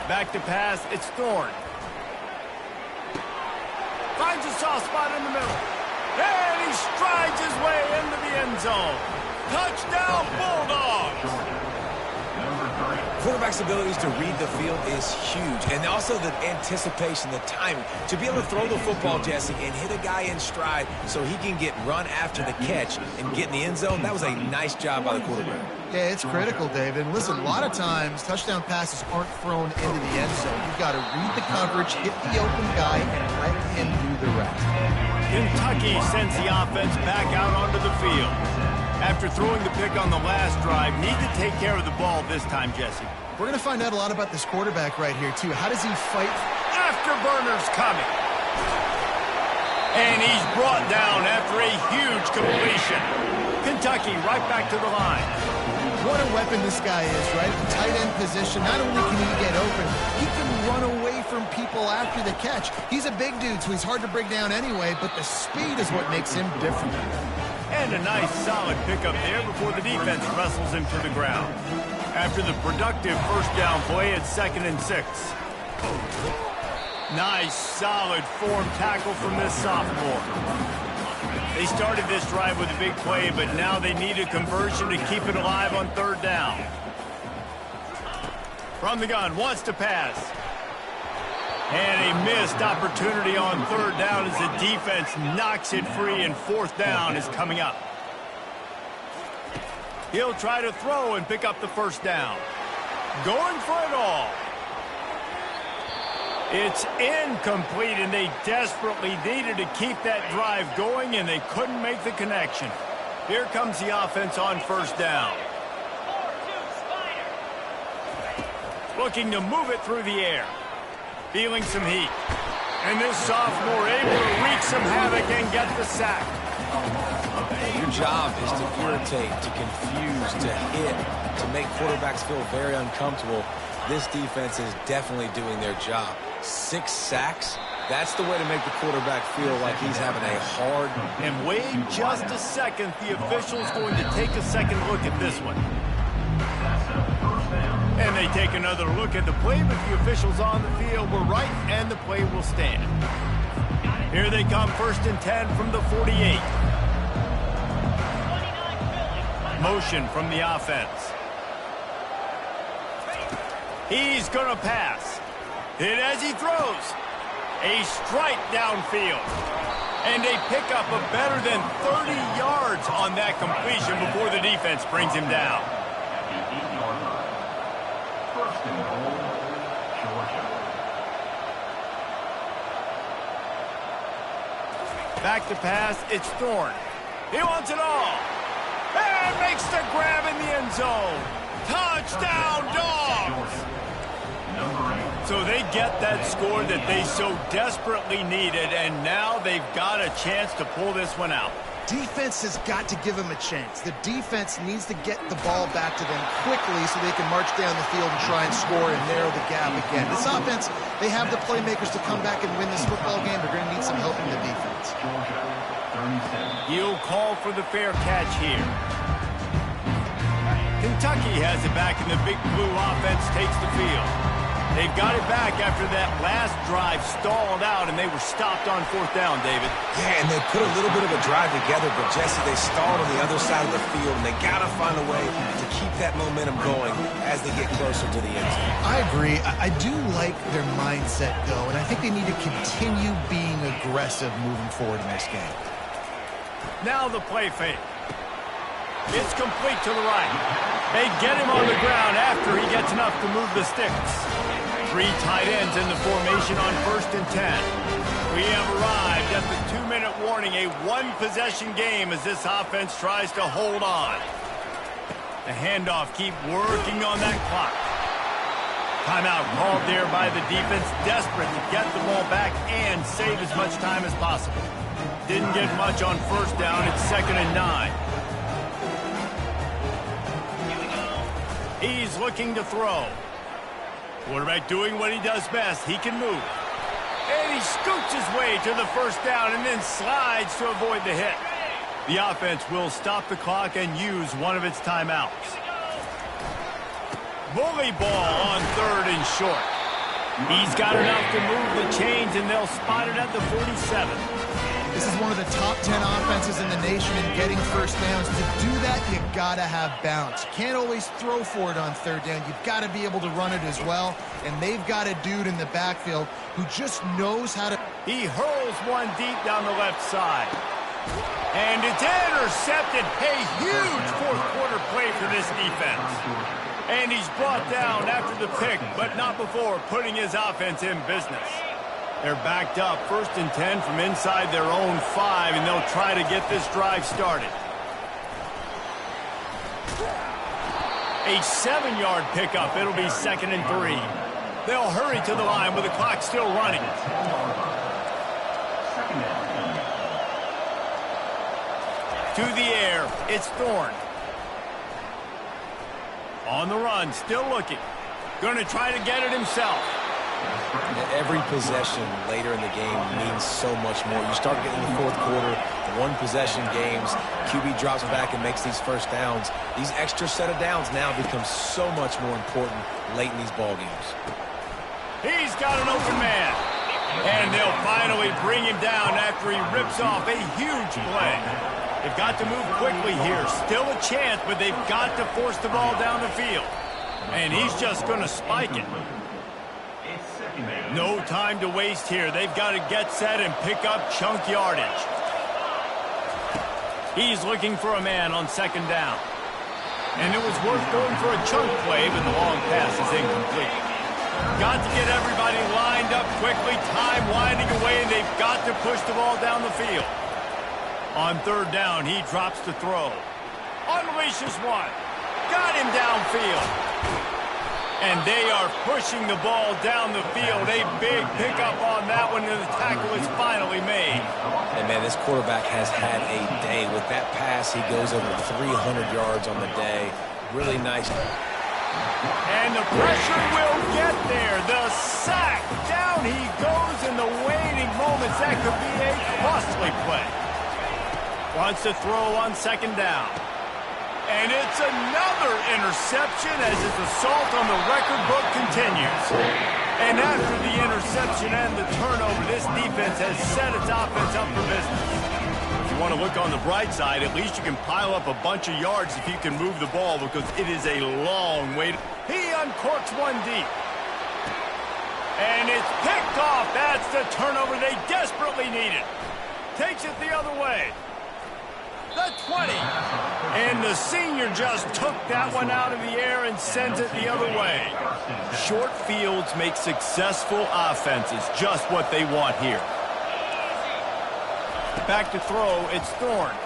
Back to pass, it's Thorne. Finds a soft spot in the middle. And he strides his way into the end zone. Touchdown, Bulldogs! Quarterback's abilities to read the field is huge. And also the anticipation, the timing. To be able to throw the football, Jesse, and hit a guy in stride so he can get run after the catch and get in the end zone, that was a nice job by the quarterback. Yeah, it's critical, David. And listen, a lot of times touchdown passes aren't thrown into the end zone. You've got to read the coverage, hit the open guy, and let him do the rest. Kentucky sends the offense back out onto the field. After throwing the pick on the last drive, need to take care of the ball this time, Jesse. We're going to find out a lot about this quarterback right here, too. How does he fight? Afterburner's coming. And he's brought down after a huge completion. Kentucky right back to the line. What a weapon this guy is, right? The tight end position. Not only can he get open, he can run away from people after the catch. He's a big dude, so he's hard to break down anyway, but the speed is what makes him different. And a nice solid pickup there before the defense wrestles him to the ground. After the productive first down play, it's 2nd and 6. Nice, solid form tackle from this sophomore. They started this drive with a big play, but now they need a conversion to keep it alive on 3rd down. From the gun, wants to pass. And a missed opportunity on 3rd down as the defense knocks it free, and 4th down is coming up. He'll try to throw and pick up the 1st down. Going for it all. It's incomplete, and they desperately needed to keep that drive going, and they couldn't make the connection. Here comes the offense on 1st down. Looking to move it through the air. Feeling some heat. And this sophomore able to wreak some havoc and get the sack. Your job is to irritate, to confuse, to hit, to make quarterbacks feel very uncomfortable. This defense is definitely doing their job. 6 sacks, that's the way to make the quarterback feel like he's having a hard... And wait just a second, the official's going to take a second look at this one. And they take another look at the play, but the officials on the field were right, and the play will stand. Here they come, 1st and 10 from the 48. Motion from the offense. He's going to pass. Hit as he throws. A strike downfield. And they pick up a better than 30 yards on that completion before the defense brings him down. Back to pass, it's Thorne. He wants it all. And makes the grab in the end zone. Touchdown, Dogs! So they get that score that they so desperately needed, and now they've got a chance to pull this one out. Defense has got to give them a chance. The defense needs to get the ball back to them quickly so they can march down the field and try and score and narrow the gap again. This offense, they have the playmakers to come back and win this football game. They're going to need some help from the defense. He'll call for the fair catch here. Kentucky has it back, and the Big Blue offense takes the field. They've got it back after that last drive stalled out, and they were stopped on 4th down, David. Yeah, and they put a little bit of a drive together, but Jesse, they stalled on the other side of the field, and they got to find a way to keep that momentum going as they get closer to the end zone. I agree. I do like their mindset, though, and I think they need to continue being aggressive moving forward in this game. Now the play fake. It's complete to the right. They get him on the ground after he gets enough to move the sticks. 3 tight ends in the formation on 1st and 10. We have arrived at the 2-minute warning, a 1-possession game as this offense tries to hold on. The handoff, keep working on that clock. Timeout called there by the defense, desperate to get the ball back and save as much time as possible. Didn't get much on 1st down, it's 2nd and 9. He's looking to throw. Quarterback doing what he does best. He can move. And he scoots his way to the 1st down and then slides to avoid the hit. The offense will stop the clock and use one of its timeouts. Bully ball on 3rd and short. He's got enough to move the chains, and they'll spot it at the 47. This is one of the top 10 offenses in the nation in getting 1st downs. To do that, you got to have balance. You can't always throw for it on 3rd down. You've got to be able to run it as well. And they've got a dude in the backfield who just knows how to... He hurls one deep down the left side. And it's intercepted. A huge 4th quarter play for this defense. And he's brought down after the pick, but not before putting his offense in business. They're backed up, 1st and 10 from inside their own 5, and they'll try to get this drive started. A 7-yard pickup. It'll be 2nd and 3. They'll hurry to the line with the clock still running. To the air, it's Thorne. On the run, still looking. Going to try to get it himself. Every possession later in the game means so much more. You start getting in the fourth quarter, one-possession games, QB drops back and makes these first downs. These extra set of downs now become so much more important late in these ball games. He's got an open man. And they'll finally bring him down after he rips off a huge play. They've got to move quickly here. Still a chance, but they've got to force the ball down the field. And he's just going to spike it. No time to waste here. They've got to get set and pick up chunk yardage. He's looking for a man on second down. And it was worth going for a chunk play, but the long pass is incomplete. Got to get everybody lined up quickly. Time winding away, and they've got to push the ball down the field. On third down, he drops to throw. Unleashes one. Got him downfield. And they are pushing the ball down the field. A big pickup on that one, and the tackle is finally made. And, man, this quarterback has had a day. With that pass, he goes over 300 yards on the day. Really nice. And the pressure will get there. The sack. Down he goes in the waiting moments. That could be a costly play. Wants to throw on second down. And it's another interception as his assault on the record book continues. And after the interception and the turnover, this defense has set its offense up for business. If you want to look on the bright side, at least you can pile up a bunch of yards if you can move the ball, because it is a long way. He uncorks one deep. And it's picked off. That's the turnover they desperately needed. Takes it the other way. The 20. And the senior just took that one out of the air and sent it the other way. Short fields make successful offenses just what they want here. Back to throw, it's Thorne.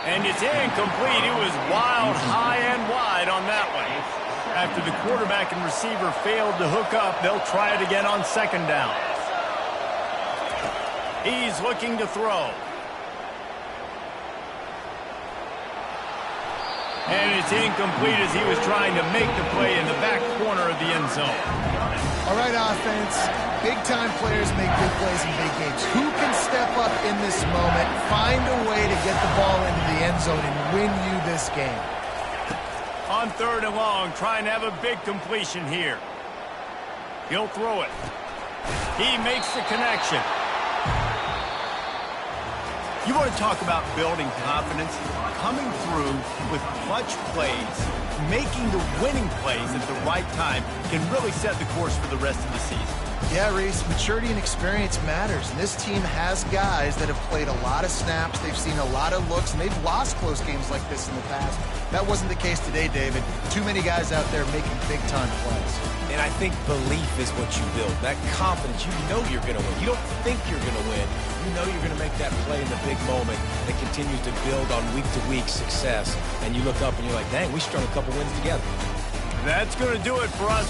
And it's incomplete. It was wild, high and wide on that one. After the quarterback and receiver failed to hook up, they'll try it again on second down. He's looking to throw. And it's incomplete as he was trying to make the play in the back corner of the end zone. All right, offense. Big-time players make big plays in big games. Who can step up in this moment, find a way to get the ball into the end zone and win you this game? On third and long, trying to have a big completion here. He'll throw it. He makes the connection. You want to talk about building confidence? Coming through with clutch plays, making the winning plays at the right time can really set the course for the rest of the season. Yeah, Reese, maturity and experience matters. And this team has guys that have played a lot of snaps. They've seen a lot of looks, and they've lost close games like this in the past. That wasn't the case today, David. Too many guys out there making big-time plays. And I think belief is what you build. That confidence, you know you're going to win. You don't think you're going to win. You know you're going to make that play in the big moment that continues to build on week-to-week success. And you look up and you're like, dang, we strung a couple wins together. That's going to do it for us.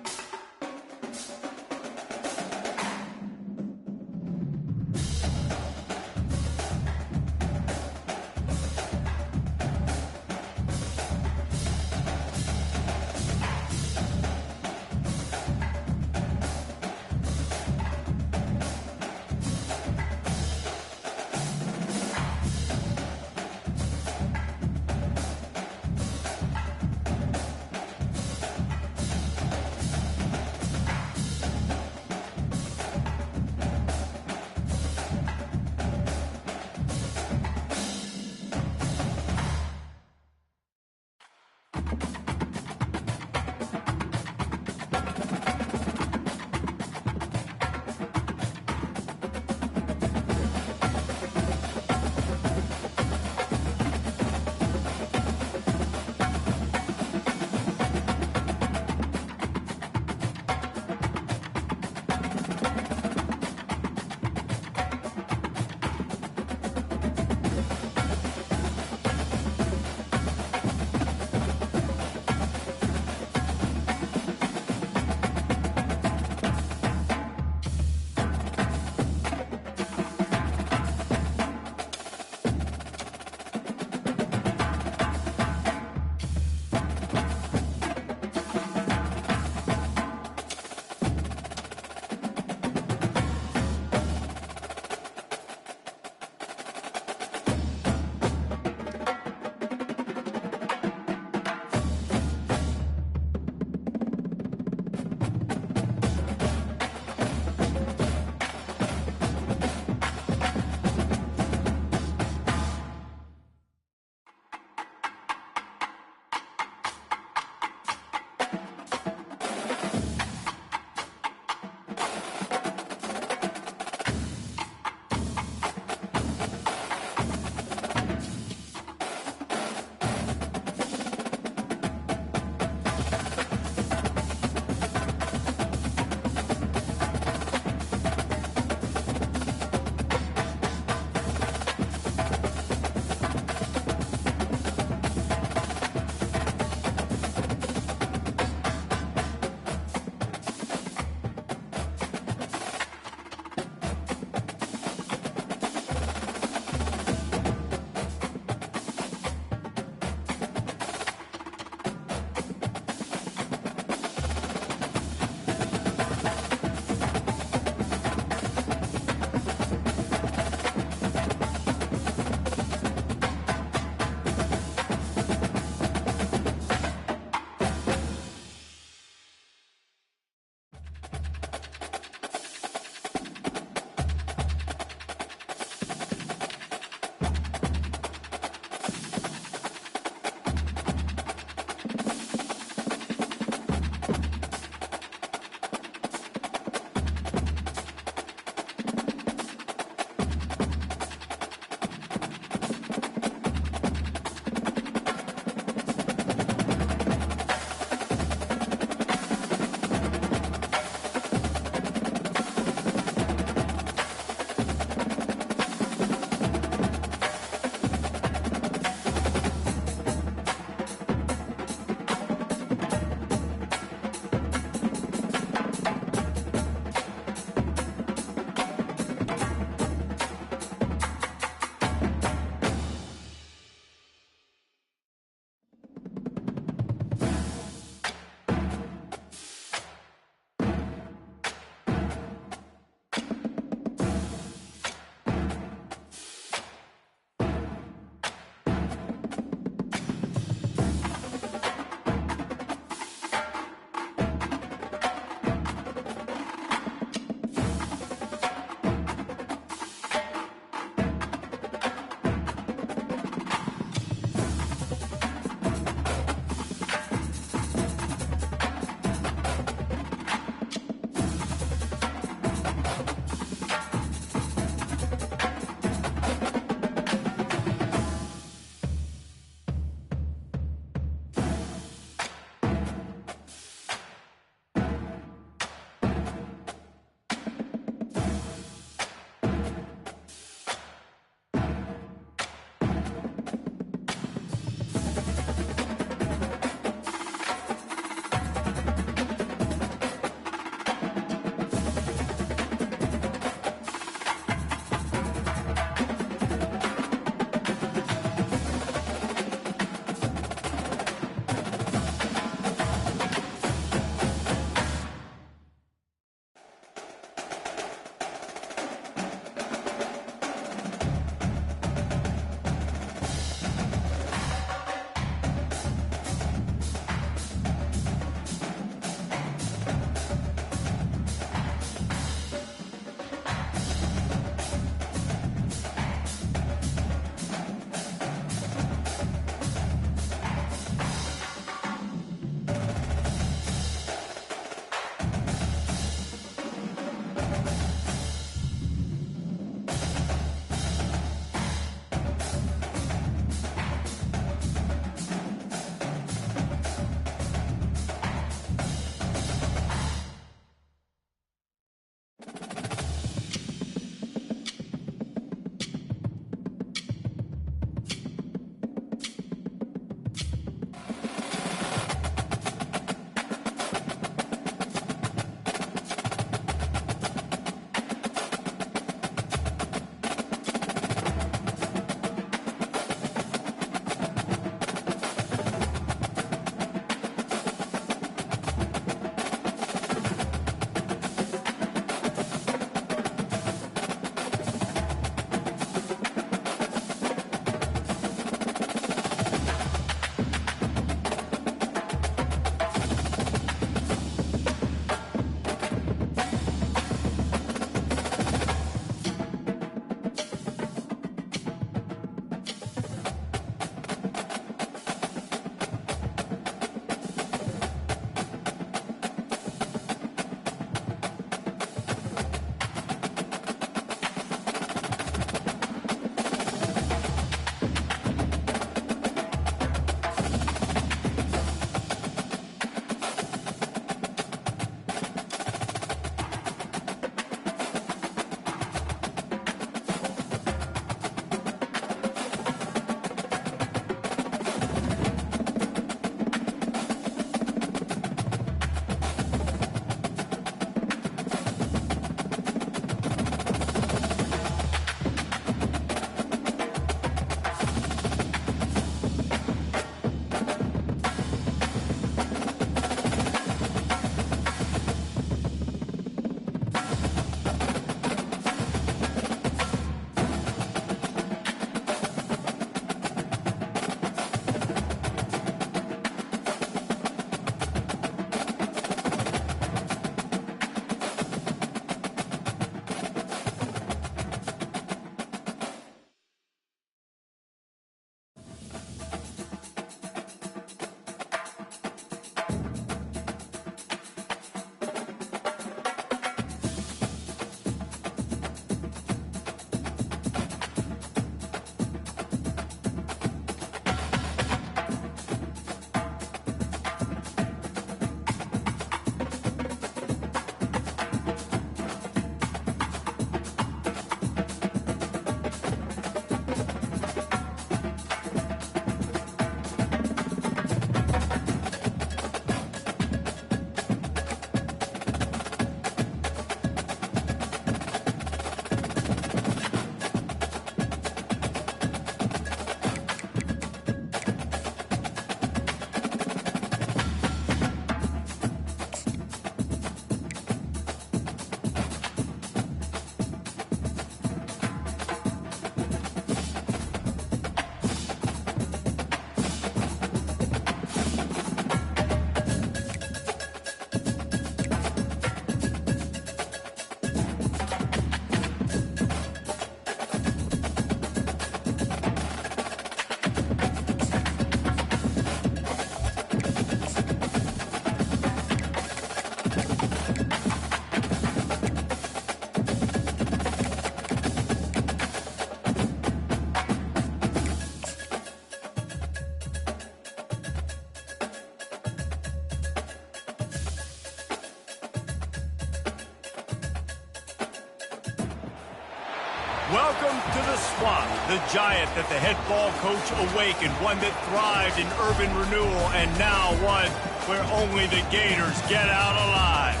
Welcome to the Swamp, the giant that the head ball coach awakened, one that thrived in urban renewal, and now one where only the Gators get out alive.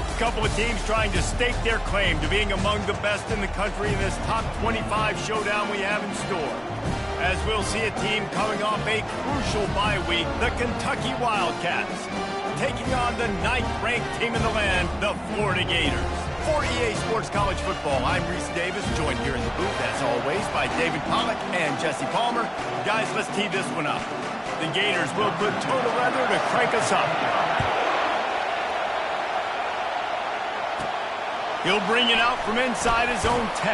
A couple of teams trying to stake their claim to being among the best in the country in this top 25 showdown we have in store. As we'll see a team coming off a crucial bye week, the Kentucky Wildcats, taking on the 9th-ranked team in the land, the Florida Gators. For EA Sports College Football, I'm Reese Davis, joined here in the booth, as always, by David Pollack and Jesse Palmer. Guys, let's tee this one up. The Gators will put total weather to crank us up. He'll bring it out from inside his own 10.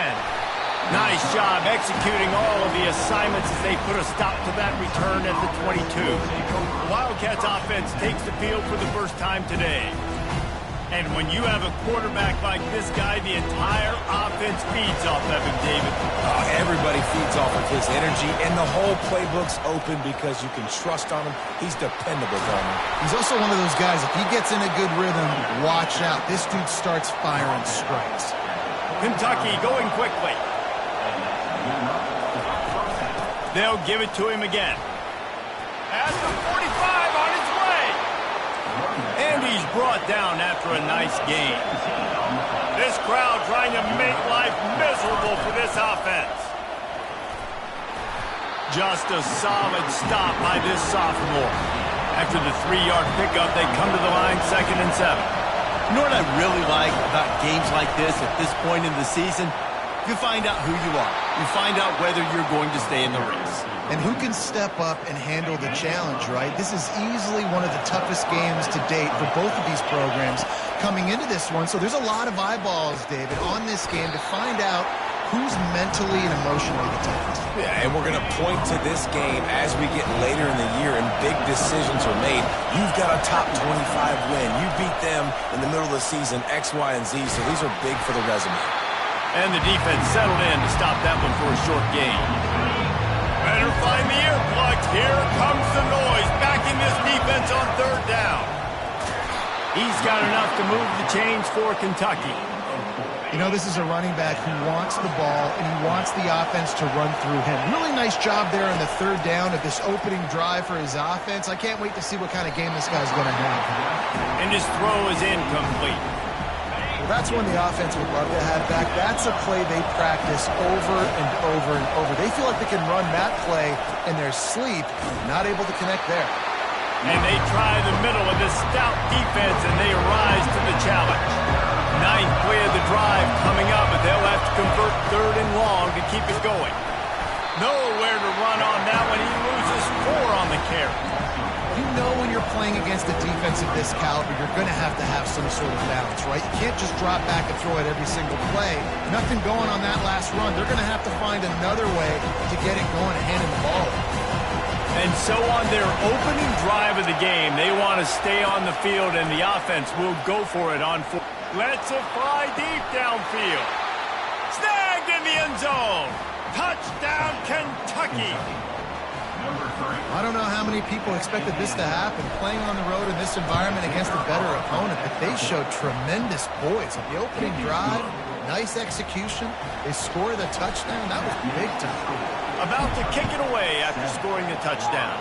Nice job executing all of the assignments as they put a stop to that return at the 22. The Wildcats offense takes the field for the first time today. And when you have a quarterback like this guy, the entire offense feeds off of him, David. Everybody feeds off of his energy, and the whole playbook's open because you can trust on him. He's dependable, Palmer. He's also one of those guys, if he gets in a good rhythm, watch out. This dude starts firing strikes. Kentucky going quickly. They'll give it to him again. At the 45 on his way. And he's brought down after a nice game. This crowd trying to make life miserable for this offense. Just a solid stop by this sophomore. After the 3-yard pickup, they come to the line 2nd and 7. You know what I really like about games like this at this point in the season? You find out who you are. You find out whether you're going to stay in the race. And who can step up and handle the challenge, right? This is easily one of the toughest games to date for both of these programs coming into this one. So there's a lot of eyeballs, David, on this game to find out who's mentally and emotionally the toughest. Yeah, and we're going to point to this game as we get later in the year and big decisions are made. You've got a top 25 win. You beat them in the middle of the season, X, Y, and Z, so these are big for the resume. And the defense settled in to stop that one for a short gain. Better find the earplugs. Here comes the noise. Backing this defense on 3rd down. He's got enough to move the chains for Kentucky. You know, this is a running back who wants the ball, and he wants the offense to run through him. Really nice job there on the 3rd down of this opening drive for his offense. I can't wait to see what kind of game this guy's going to have. And his throw is incomplete. Well, that's one the offense would love to have back. That's a play they practice over and over and over. They feel like they can run that play in their sleep, not able to connect there. And they try the middle of this stout defense, and they rise to the challenge. 9th play of the drive coming up, but they'll have to convert 3rd and long to keep it going. Nowhere to run on that one. He loses 4 on the carry. You know when you're playing against a defense of this caliber, you're going to have some sort of balance, right? You can't just drop back and throw it every single play. Nothing going on that last run. They're going to have to find another way to get it going and handing the ball. And so on their opening drive of the game, they want to stay on the field, and the offense will go for it on 4. Let's it fly deep downfield. Snagged in the end zone. Touchdown, Kentucky. I don't know how many people expected this to happen, playing on the road in this environment against a better opponent, but they showed tremendous poise. On the opening drive, nice execution. They scored a touchdown. That was big time. About to kick it away after scoring the touchdown.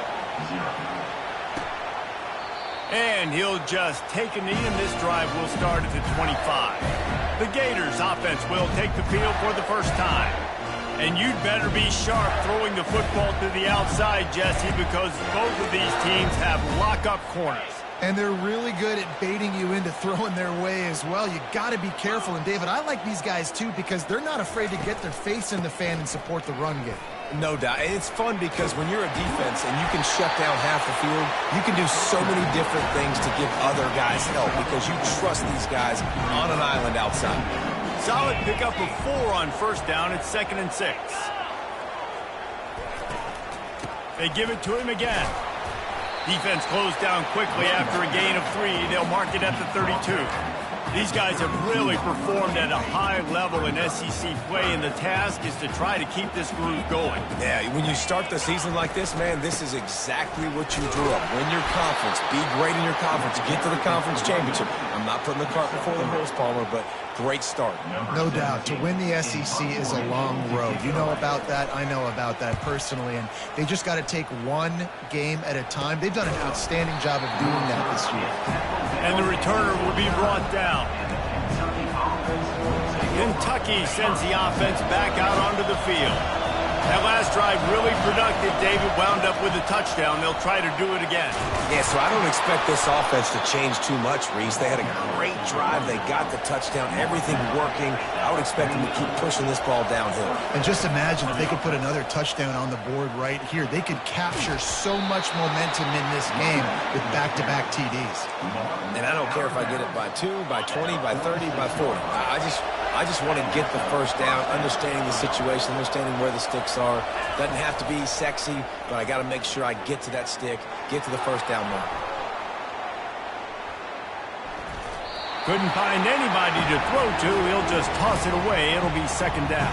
And he'll just take a knee, and this drive will start at the 25. The Gators offense will take the field for the first time. And you'd better be sharp throwing the football to the outside, Jesse, because both of these teams have lock-up corners. And they're really good at baiting you into throwing their way as well. You got to be careful. And, David, I like these guys, too, because they're not afraid to get their face in the fan and support the run game. No doubt. It's fun because when you're a defense and you can shut down half the field, you can do so many different things to give other guys help because you trust these guys on an island outside. Solid pickup of 4 on 1st down. It's 2nd and 6. They give it to him again. Defense closed down quickly after a gain of 3. They'll mark it at the 32. These guys have really performed at a high level in SEC play, and the task is to try to keep this groove going. Yeah, when you start the season like this, man, this is exactly what you drew up. Win your conference, be great in your conference, get to the conference championship. I'm not putting the cart before the horse, Palmer, but Great start. No doubt. To win the SEC is a long road. You know about that. I know about that personally. And they just got to take one game at a time. They've done an outstanding job of doing that this year. And the returner will be brought down. Kentucky sends the offense back out onto the field. That last drive really productive. David wound up with a touchdown. They'll try to do it again. Yeah, so I don't expect this offense to change too much, Reese. They had a great drive. They got the touchdown. Everything working. I would expect them to keep pushing this ball downhill. And just imagine if they could put another touchdown on the board right here. They could capture so much momentum in this game with back-to-back TDs. And I don't care if I get it by 2, by 20, by 30, by 40. I just want to get the first down, understanding the situation, understanding where the sticks are. Doesn't have to be sexy, but I got to make sure I get to that stick, get to the first down mark. Couldn't find anybody to throw to. He'll just toss it away. It'll be second down.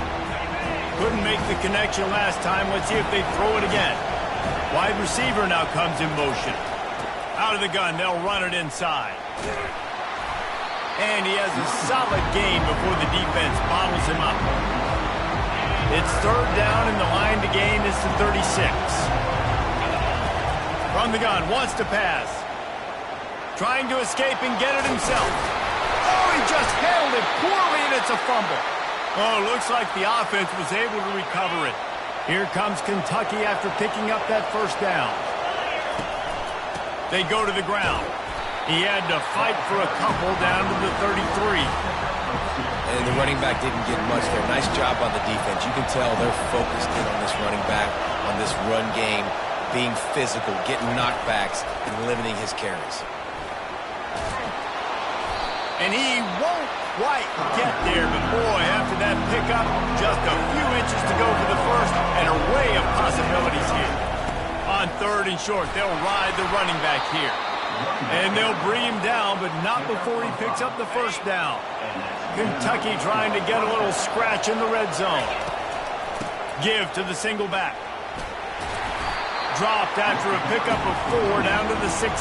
Couldn't make the connection last time. Let's see if they throw it again. Wide receiver now comes in motion. Out of the gun, they'll run it inside. And he has a solid gain before the defense bottles him up. It's third down, and the line to gain is the 36. From the gun, wants to pass. Trying to escape and get it himself. Oh, he just handled it poorly, and it's a fumble. Oh, looks like the offense was able to recover it. Here comes Kentucky after picking up that first down. They go to the ground. He had to fight for a couple down to the 33. And the running back didn't get much there. Nice job on the defense. You can tell they're focused in on this running back, on this run game, being physical, getting knockbacks, and limiting his carries. And he won't quite get there, but boy, after that pickup, just a few inches to go for the first, an array of possibilities here. On third and short, they'll ride the running back here. And they'll bring him down, but not before he picks up the first down. Kentucky trying to get a little scratch in the red zone. Give to the single back. Dropped after a pickup of 4 down to the 16.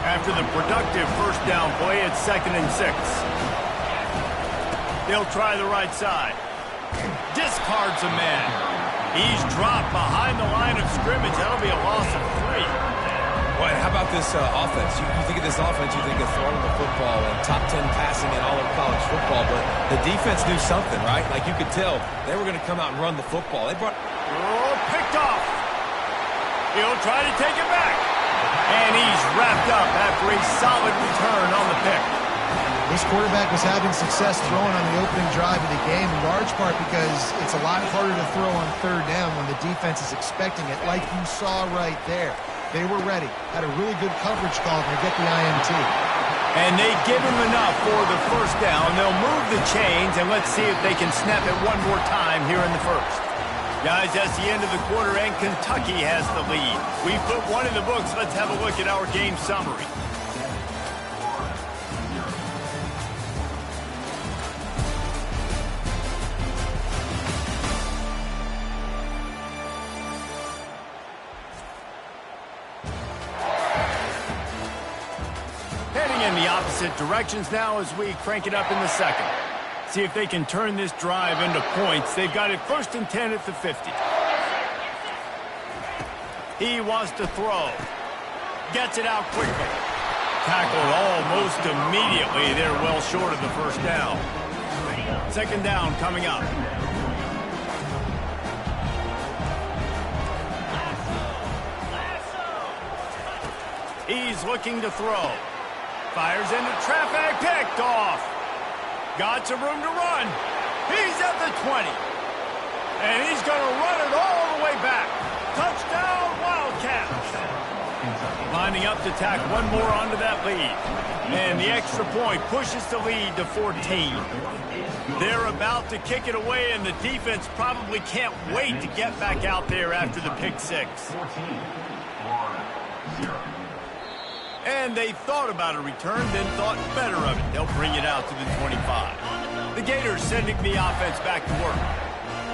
After the productive first down play, it's 2nd and 6. They'll try the right side. Discards a man. He's dropped behind the line of scrimmage. That'll be a loss of 3. Boy, how about this offense? You think of this offense, you think of throwing the football and top 10 passing in all of college football, but the defense knew something, right? Like you could tell they were going to come out and run the football. They brought... Oh, picked off. He'll try to take it back. And he's wrapped up after a solid return on the pick. This quarterback was having success throwing on the opening drive of the game, in large part because it's a lot harder to throw on third down when the defense is expecting it, like you saw right there. They were ready. Had a really good coverage call to get the INT. And they give him enough for the first down. They'll move the chains, and let's see if they can snap it one more time here in the first. Guys, that's the end of the quarter, and Kentucky has the lead. We put one in the books. Let's have a look at our game summary. In the opposite directions now as we crank it up in the second. See if they can turn this drive into points. They've got it 1st and 10 at the 50. He wants to throw. Gets it out quickly. Tackled almost immediately. They're well short of the first down. 2nd down coming up. He's looking to throw. Fires into traffic, picked off. Got some room to run. He's at the 20. And he's going to run it all the way back. Touchdown, Wildcats. Lining up to tack one more onto that lead. And the extra point pushes the lead to 14. They're about to kick it away, and the defense probably can't wait to get back out there after the pick six. 14-0. And they thought about a return, then thought better of it. They'll bring it out to the 25. The Gators sending the offense back to work.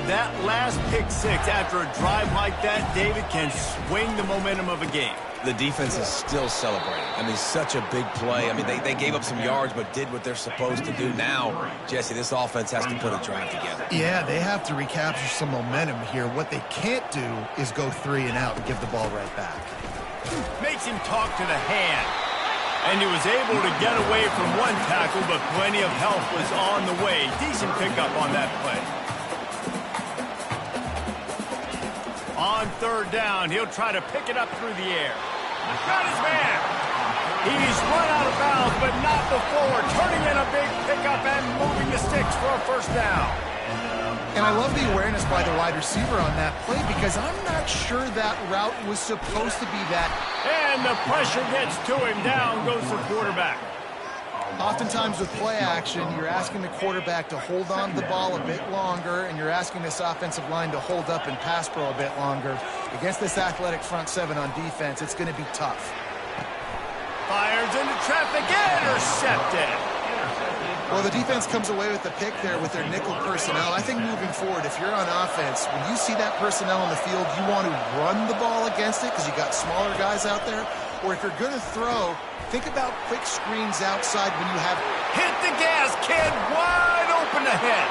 That last pick six after a drive like that, David, can swing the momentum of a game. The defense is still celebrating. I mean, such a big play. I mean, they gave up some yards but did what they're supposed to do. Now, Jesse, this offense has to put a drive together. Yeah, they have to recapture some momentum here. What they can't do is go 3 and out and give the ball right back. Makes him talk to the hand. And he was able to get away from one tackle, but plenty of help was on the way. Decent pickup on that play. On third down, he'll try to pick it up through the air. Got his man. He's run out of bounds, but not before. Turning in a big pickup and moving the sticks for a first down. And I love the awareness by the wide receiver on that play because I'm not sure that route was supposed to be that. And the pressure gets to him. Down goes the quarterback. Oftentimes with play action, you're asking the quarterback to hold on to the ball a bit longer, and you're asking this offensive line to hold up and pass pro a bit longer. Against this athletic front seven on defense, it's going to be tough. Fires into traffic, intercepted. Well, the defense comes away with the pick there with their nickel personnel. I think moving forward, if you're on offense, when you see that personnel on the field, you want to run the ball against it because you got smaller guys out there. Or if you're going to throw, think about quick screens outside when you have... Hit the gas, kid. Wide open ahead.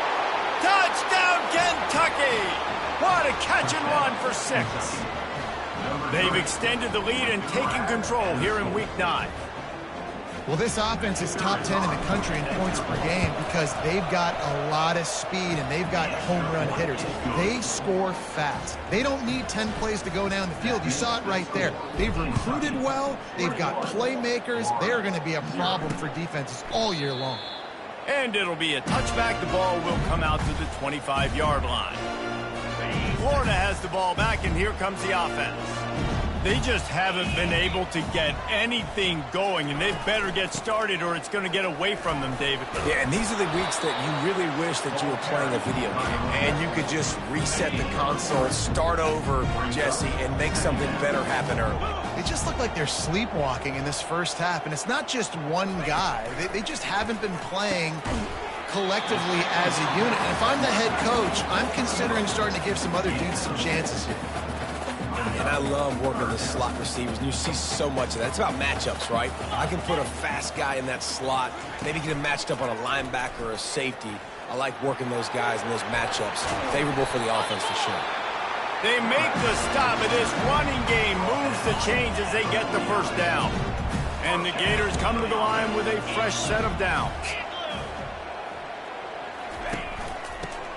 Touchdown, Kentucky. What a catch and run for 6. They've extended the lead and taken control here in Week 9. Well, this offense is top 10 in the country in points per game because they've got a lot of speed and they've got home run hitters. They score fast. They don't need 10 plays to go down the field. You saw it right there. They've recruited well. They've got playmakers. They are going to be a problem for defenses all year long. And it'll be a touchback. The ball will come out to the 25-yard line. Florida has the ball back, and here comes the offense. They just haven't been able to get anything going, and they better get started or it's going to get away from them, David. Yeah, and these are the weeks that you really wish that you were playing a video game and you could just reset the console, start over, Jesse, and make something better happen early. They just look like they're sleepwalking in this first half, and it's not just one guy. They just haven't been playing collectively as a unit. And if I'm the head coach, I'm considering starting to give some other dudes some chances here. And I love working the slot receivers, and you see so much of that. It's about matchups, right? I can put a fast guy in that slot, maybe get him matched up on a linebacker or a safety. I like working those guys in those matchups. Favorable for the offense for sure. They make the stop, and this running game moves the chains as they get the first down. And the Gators come to the line with a fresh set of downs.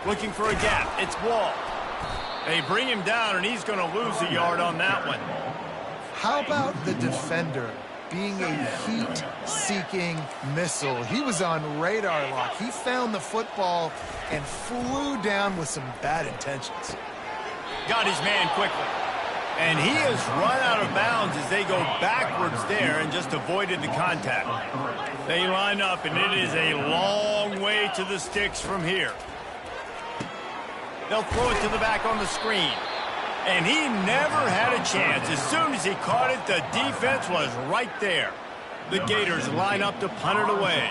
Looking for a gap. It's Wall. They bring him down, and he's going to lose a yard on that one. How about the defender being a heat-seeking missile? He was on radar lock. He found the football and flew down with some bad intentions. Got his man quickly. And he has run out of bounds as they go backwards there and just avoided the contact. They line up, and it is a long way to the sticks from here. They'll throw it to the back on the screen. And he never had a chance. As soon as he caught it, the defense was right there. The Gators line up to punt it away.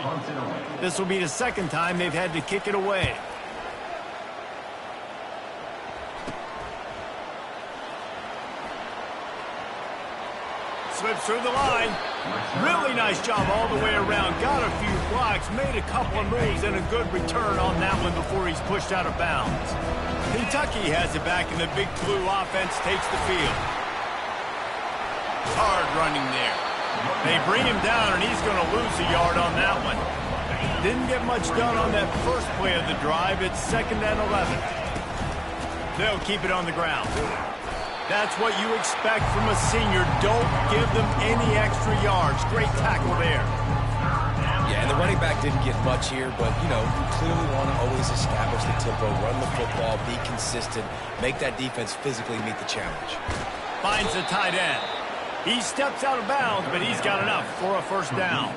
This will be the second time they've had to kick it away. Slips through the line. Really nice job all the way around. Got a few blocks, made a couple of moves, and a good return on that one before he's pushed out of bounds. Kentucky has it back, and the Big Blue offense takes the field. Hard running there. They bring him down, and he's going to lose a yard on that one. Didn't get much done on that first play of the drive. It's 2nd and 11. They'll keep it on the ground. That's what you expect from a senior. Don't give them any extra yards. Great tackle there. Yeah, and the running back didn't get much here, but, you know, you clearly want to always establish the tempo, run the football, be consistent, make that defense physically meet the challenge. Finds the tight end. He steps out of bounds, but he's got enough for a first down.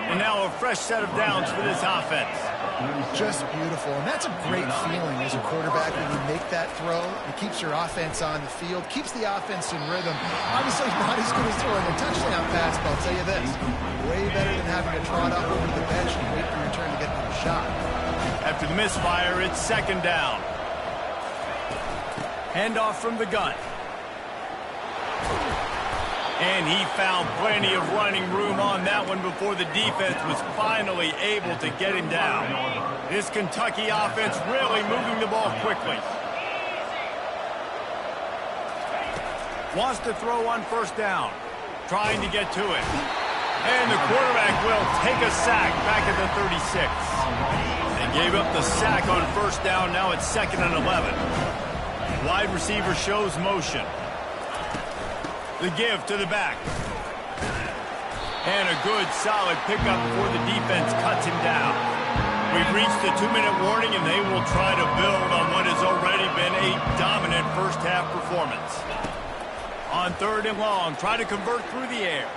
And now a fresh set of downs for this offense. Just beautiful. And that's a great feeling as a quarterback when you make that throw. It keeps your offense on the field, keeps the offense in rhythm. Obviously not as good as throwing a touchdown pass, but I'll tell you this, way better than having to trot off over to the bench and wait for your turn to get another shot. After the misfire, it's 2nd down. Handoff from the gun. And he found plenty of running room on that one before the defense was finally able to get him down. This Kentucky offense really moving the ball quickly. Wants to throw on first down. Trying to get to it. And the quarterback will take a sack back at the 36. They gave up the sack on first down. Now it's 2nd and 11. Wide receiver shows motion. The give to the back. And a good, solid pickup before the defense cuts him down. We've reached the 2-minute warning, and they will try to build on what has already been a dominant first-half performance. On 3rd and long, try to convert through the air.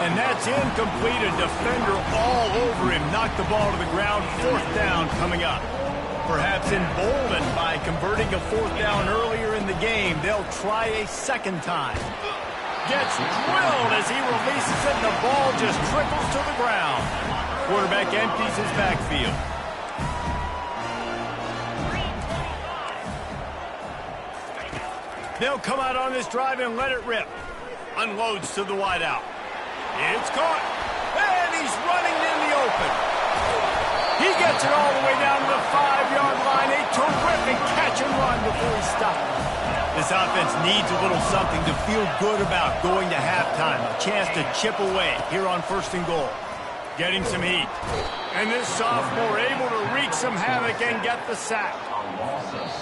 And that's incomplete. A defender all over him. Knocked the ball to the ground. 4th down coming up. Perhaps emboldened by converting a 4th down earlier in the game, they'll try a 2nd time. Gets drilled as he releases it, and the ball just trickles to the ground. Quarterback empties his backfield. They'll come out on this drive and let it rip. Unloads to the wideout. It's caught. And he's running in the open. He gets it all the way down to the 5-yard line. A terrific catch and run before he stopped. This offense needs a little something to feel good about going to halftime. A chance to chip away here on 1st and goal. Getting some heat. And this sophomore able to wreak some havoc and get the sack.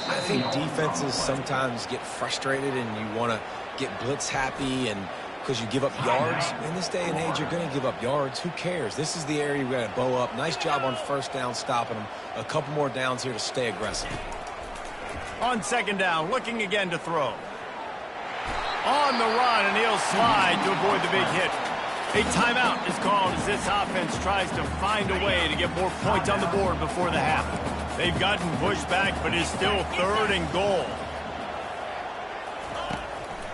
I think defenses sometimes get frustrated and you want to get blitz happy and because you give up yards. In this day and age, you're going to give up yards. Who cares? This is the area you've got to bow up. Nice job on first down stopping them. A couple more downs here to stay aggressive. On 2nd down, looking again to throw. On the run, and he'll slide to avoid the big hit. A timeout is called as this offense tries to find a way to get more points on the board before the half. They've gotten pushed back, but it's still 3rd and goal.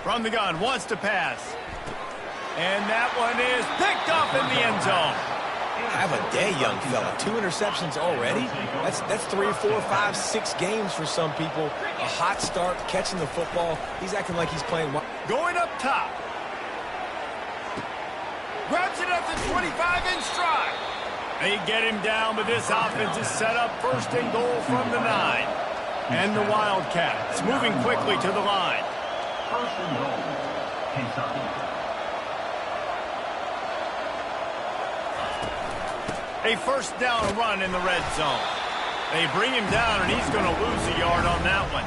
From the gun, wants to pass. And that one is picked up in the end zone. Have a day, young fella. 2 interceptions already? That's 3, 4, 5, 6 games for some people. A hot start, catching the football. He's acting like he's playing. Going up top. Grabs it at the 25 in stride. They get him down, but this offense is set up 1st and goal from the 9. And the Wildcats moving quickly to the line. 1st and goal, Kentucky. A 1st down run in the red zone. They bring him down, and he's going to lose a yard on that one.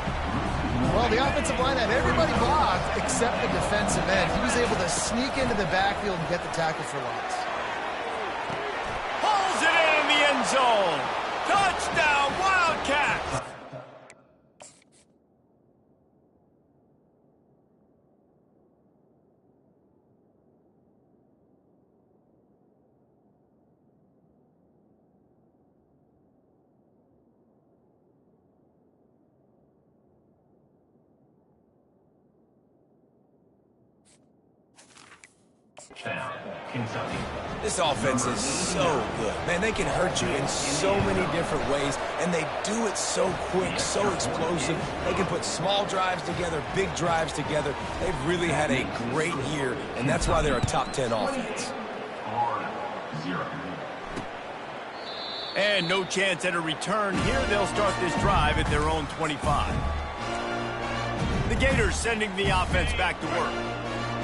Well, the offensive line had everybody blocked except the defensive end. He was able to sneak into the backfield and get the tackle for loss. Pulls it in the end zone. Touchdown, Wildcats! Kentucky. This offense is so good. Man, they can hurt you in so many different ways, and they do it so quick, so explosive. They can put small drives together, big drives together. They've really had a great year, and that's why they're a top 10 offense. 4-0. And no chance at a return here. They'll start this drive at their own 25. The Gators sending the offense back to work.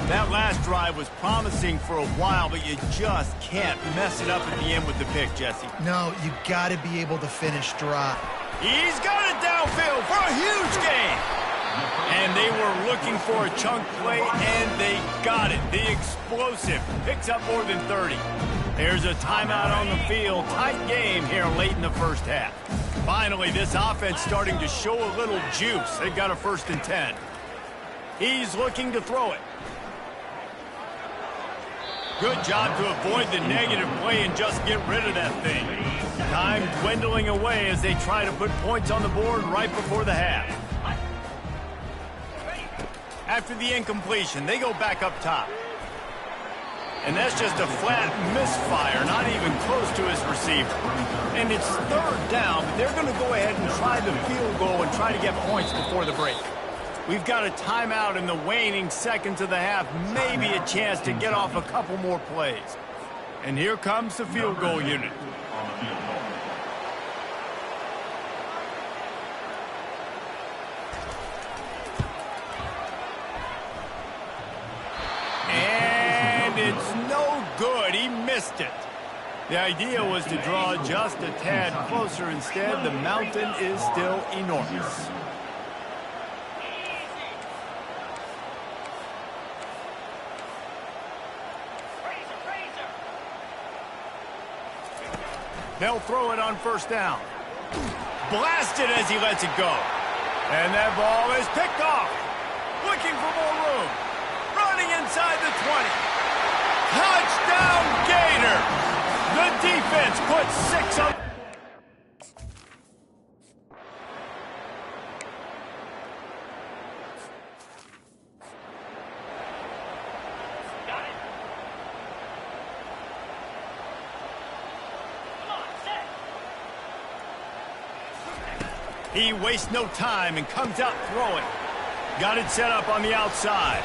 That last drive was promising for a while, but you just can't mess it up at the end with the pick, Jesse. No, you got to be able to finish dry. He's got it downfield for a huge gain. And they were looking for a chunk play, and they got it. The explosive picks up more than 30. There's a timeout on the field. Tight game here late in the first half. Finally, this offense starting to show a little juice. They've got a 1st and 10. He's looking to throw it. Good job to avoid the negative play and just get rid of that thing. Time dwindling away as they try to put points on the board right before the half. After the incompletion, they go back up top. And that's just a flat misfire, not even close to his receiver. And it's third down, but they're going to go ahead and try the field goal and try to get points before the break. We've got a timeout in the waning seconds of the half, maybe a chance to get off a couple more plays. And here comes the field goal unit. And it's no good. He missed it. The idea was to draw just a tad closer. Instead, the mountain is still enormous. They'll throw it on first down. Blasted as he lets it go. And that ball is picked off. Looking for more room. Running inside the 20. Touchdown, Gator! The defense puts 6 on. He wastes no time and comes out throwing. Got it set up on the outside.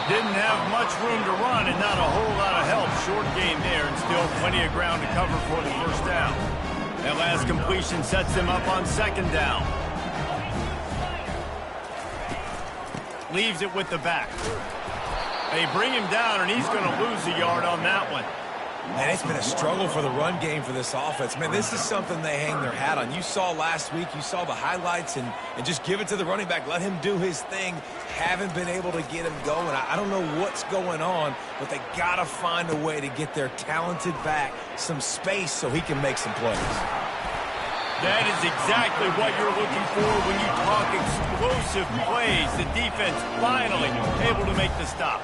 Didn't have much room to run and not a whole lot of help. Short gain there and still plenty of ground to cover for the first down. That last completion sets them up on second down. Leaves it with the back. They bring him down and he's going to lose a yard on that one. Man, it's been a struggle for the run game for this offense. Man, this is something they hang their hat on. You saw last week, you saw the highlights, and just give it to the running back. Let him do his thing. Haven't been able to get him going. I don't know what's going on, but they got to find a way to get their talented back some space so he can make some plays. That is exactly what you're looking for when you talk explosive plays. The defense finally able to make the stop.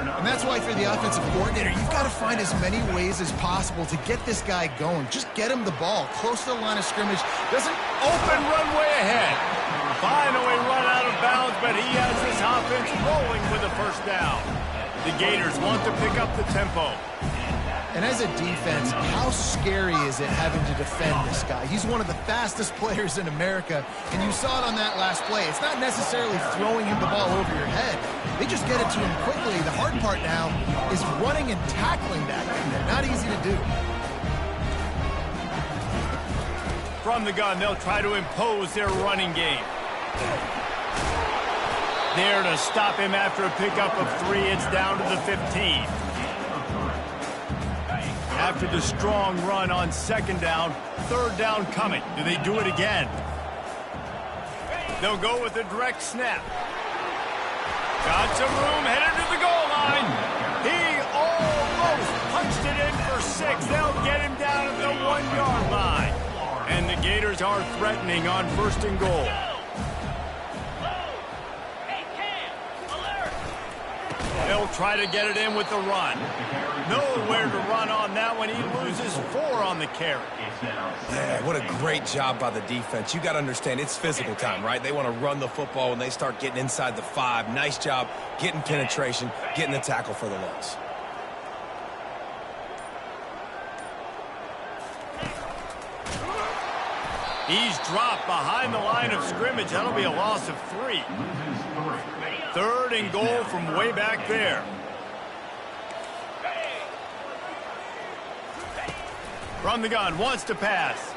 And that's why for the offensive coordinator, you've got to find as many ways as possible to get this guy going. Just get him the ball close to the line of scrimmage. Doesn't open runway ahead. Finally run out of bounds, but he has this offense rolling with a first down. The Gators want to pick up the tempo. And as a defense, how scary is it having to defend this guy? He's one of the fastest players in America, and you saw it on that last play. It's not necessarily throwing him the ball over your head. They just get it to him quickly. The hard part now is running and tackling that. Not easy to do. From the gun, they'll try to impose their running game. There to stop him after a pickup of 3. It's down to the 15. After the strong run on second down, third down coming. Do they do it again? They'll go with a direct snap. Got some room, headed to the goal line. He almost punched it in for 6. They'll get him down at the 1-yard line. And the Gators are threatening on first and goal. They'll try to get it in with the run. Nowhere to run on that one. He loses 4 on the carry. Yeah, what a great job by the defense. You got to understand, it's physical time, right? They want to run the football when they start getting inside the 5. Nice job getting penetration, getting the tackle for the loss. He's dropped behind the line of scrimmage. That'll be a loss of 3. Third and goal from way back there. From the gun, wants to pass.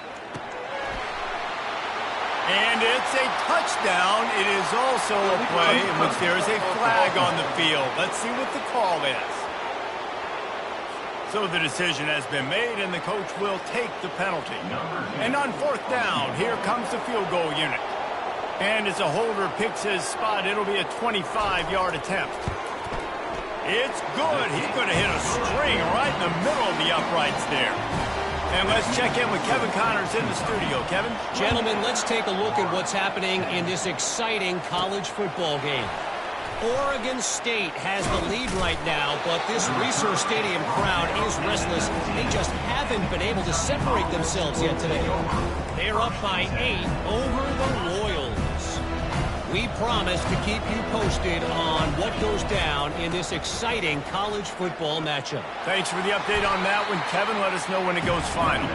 And it's a touchdown. It is also a play in which there is a flag on the field. Let's see what the call is. So the decision has been made, and the coach will take the penalty. And on fourth down, here comes the field goal unit. And as a holder picks his spot, it'll be a 25-yard attempt. It's good. He could have hit a string right in the middle of the uprights there. And let's check in with Kevin Connors in the studio. Kevin? Gentlemen, let's take a look at what's happening in this exciting college football game. Oregon State has the lead right now, but this Reser Stadium crowd is restless. They just haven't been able to separate themselves yet today. They're up by 8 over the Royals. We promise to keep you posted on what goes down in this exciting college football matchup. Thanks for the update on that one, Kevin. Let us know when it goes final.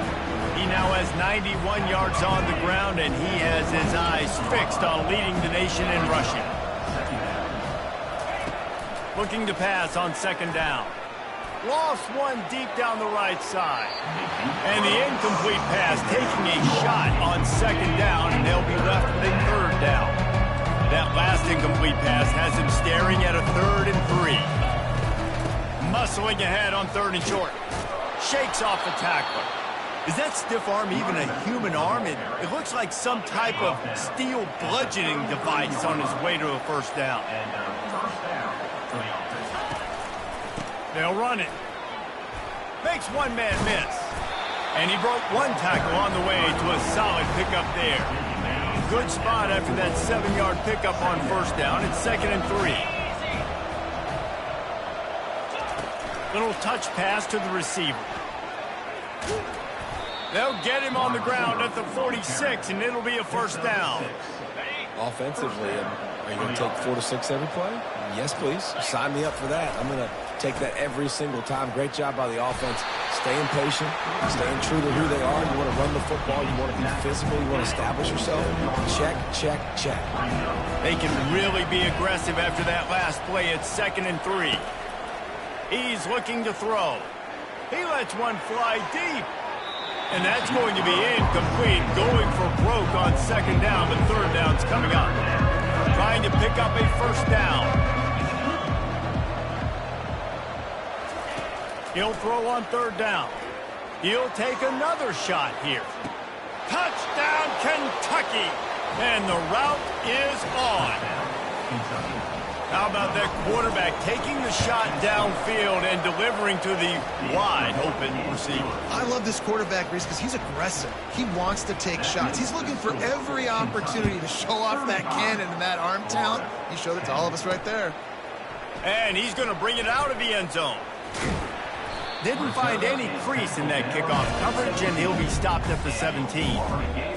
He now has 91 yards on the ground, and he has his eyes fixed on leading the nation in rushing. Looking to pass on second down. Lost one deep down the right side. And the incomplete pass taking a shot on second down, and they'll be left with a third down. That last incomplete pass has him staring at a 3rd and 3. Muscling ahead on 3rd and short. Shakes off the tackler. Is that stiff arm even a human arm? It looks like some type of steel bludgeoning device on his way to a first down. They'll run it. Makes one man miss. And he broke one tackle on the way to a solid pickup there. Good spot after that 7-yard pickup on first down. It's 2nd and 3. Little touch pass to the receiver. They'll get him on the ground at the 46, and it'll be a first down. Offensively, are you going to take 4 to 6 every play? Yes, please. Sign me up for that. I'm going to take that every single time. Great job by the offense. Staying patient, staying true to who they are. You want to run the football. You want to be physical. You want to establish yourself. Check, check, check. They can really be aggressive after that last play. It's 2nd and 3. He's looking to throw. He lets one fly deep. And that's going to be incomplete. Going for broke on second down, but third down's coming up. Trying to pick up a first down. He'll throw on third down. He'll take another shot here. Touchdown, Kentucky! And the route is on. How about that quarterback taking the shot downfield and delivering to the wide-open receiver? I love this quarterback, Reese, because he's aggressive. He wants to take shots. He's looking for every opportunity to show off that cannon and that arm talent. He showed it to all of us right there. And he's going to bring it out of the end zone. Didn't find any crease in that kickoff coverage, and he'll be stopped at the 17.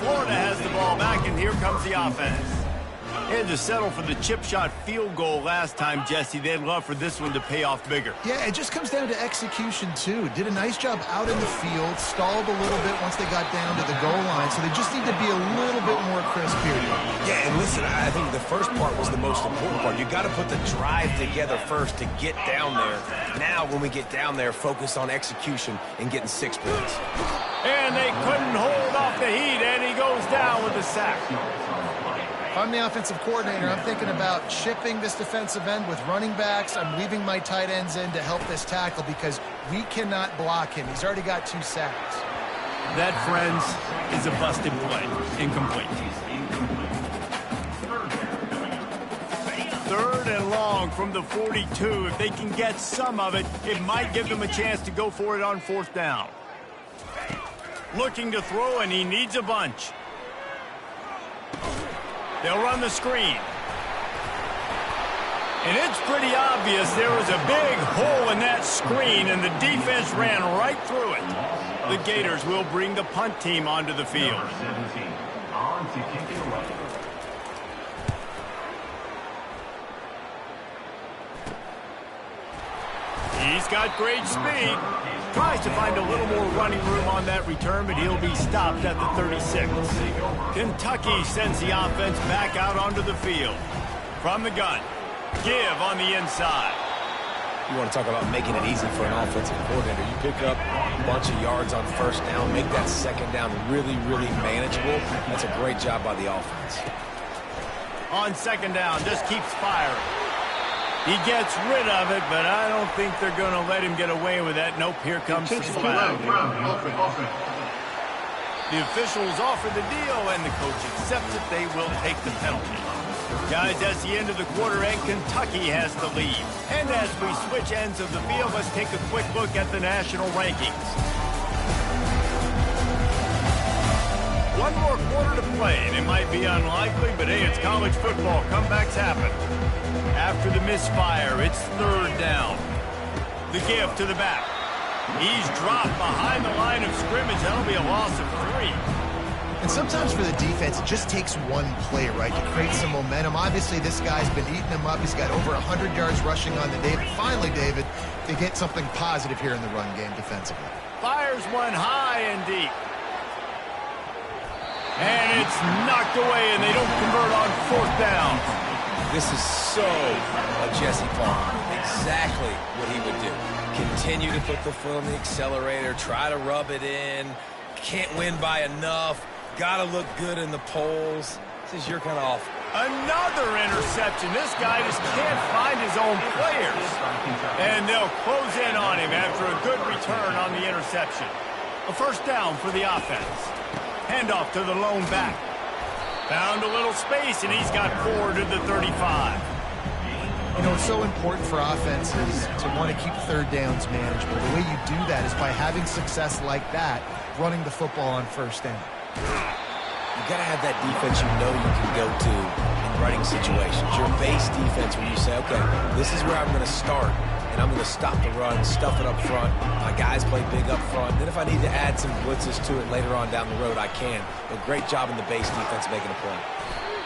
Florida has the ball back, and here comes the offense. They had to settle for the chip shot field goal last time, Jesse. They'd love for this one to pay off bigger. Yeah, it just comes down to execution, too. Did a nice job out in the field, stalled a little bit once they got down to the goal line, so they just need to be a little bit more crisp here. Yeah, and listen, I think the first part was the most important part. You got to put the drive together first to get down there. Now, when we get down there, focus on execution and getting 6 points. And they couldn't hold off the heat, and he goes down with a sack. If I'm the offensive coordinator, I'm thinking about chipping this defensive end with running backs. I'm leaving my tight ends in to help this tackle because we cannot block him. He's already got 2 sacks. That, friends, is a busted play. Incomplete. 3rd and long from the 42. If they can get some of it, it might give them a chance to go for it on 4th down. Looking to throw, and he needs a bunch. They'll run the screen. And it's pretty obvious there was a big hole in that screen, and the defense ran right through it. The Gators will bring the punt team onto the field. Number 17, on to kick it away. He's got great speed. Tries to find a little more running room on that return, but he'll be stopped at the 36. Kentucky sends the offense back out onto the field. From the gun, give on the inside. You want to talk about making it easy for an offensive coordinator. You pick up a bunch of yards on first down, make that second down really, really manageable. That's a great job by the offense. On second down, just keeps firing. He gets rid of it, but I don't think they're going to let him get away with that. Nope, here comes the flag. The officials offer the deal, and the coach accepts it. They will take the penalty. Guys, that's the end of the quarter, and Kentucky has the lead. And as we switch ends of the field, let's take a quick look at the national rankings. One more quarter to play, and it might be unlikely, but hey, it's college football. Comebacks happen. After the misfire, it's 3rd down. The give to the back. He's dropped behind the line of scrimmage. That'll be a loss of 3. And sometimes for the defense, it just takes one play, right, to create some momentum. Obviously, this guy's been eating him up. He's got over 100 yards rushing on the day. But finally, David, they get something positive here in the run game defensively. Fires one high and deep. And it's knocked away, and they don't convert on 4th down. This is so a Jesse Palmer. Exactly what he would do. Continue to put the foot on the accelerator, try to rub it in. Can't win by enough. Gotta look good in the polls. This is your kind of off. Another interception. This guy just can't find his own players. And they'll close in on him after a good return on the interception. A 1st down for the offense. Handoff to the lone back. Found a little space, and he's got 4 to the 35. You know, it's so important for offenses to want to keep 3rd downs manageable. The way you do that is by having success like that, running the football on 1st down. You got to have that defense you know you can go to in running situations. Your base defense where you say, okay, this is where I'm going to start, and I'm going to stop the run, stuff it up front. My guys play big up front. Then if I need to add some blitzes to it later on down the road, I can. But great job in the base defense making a play.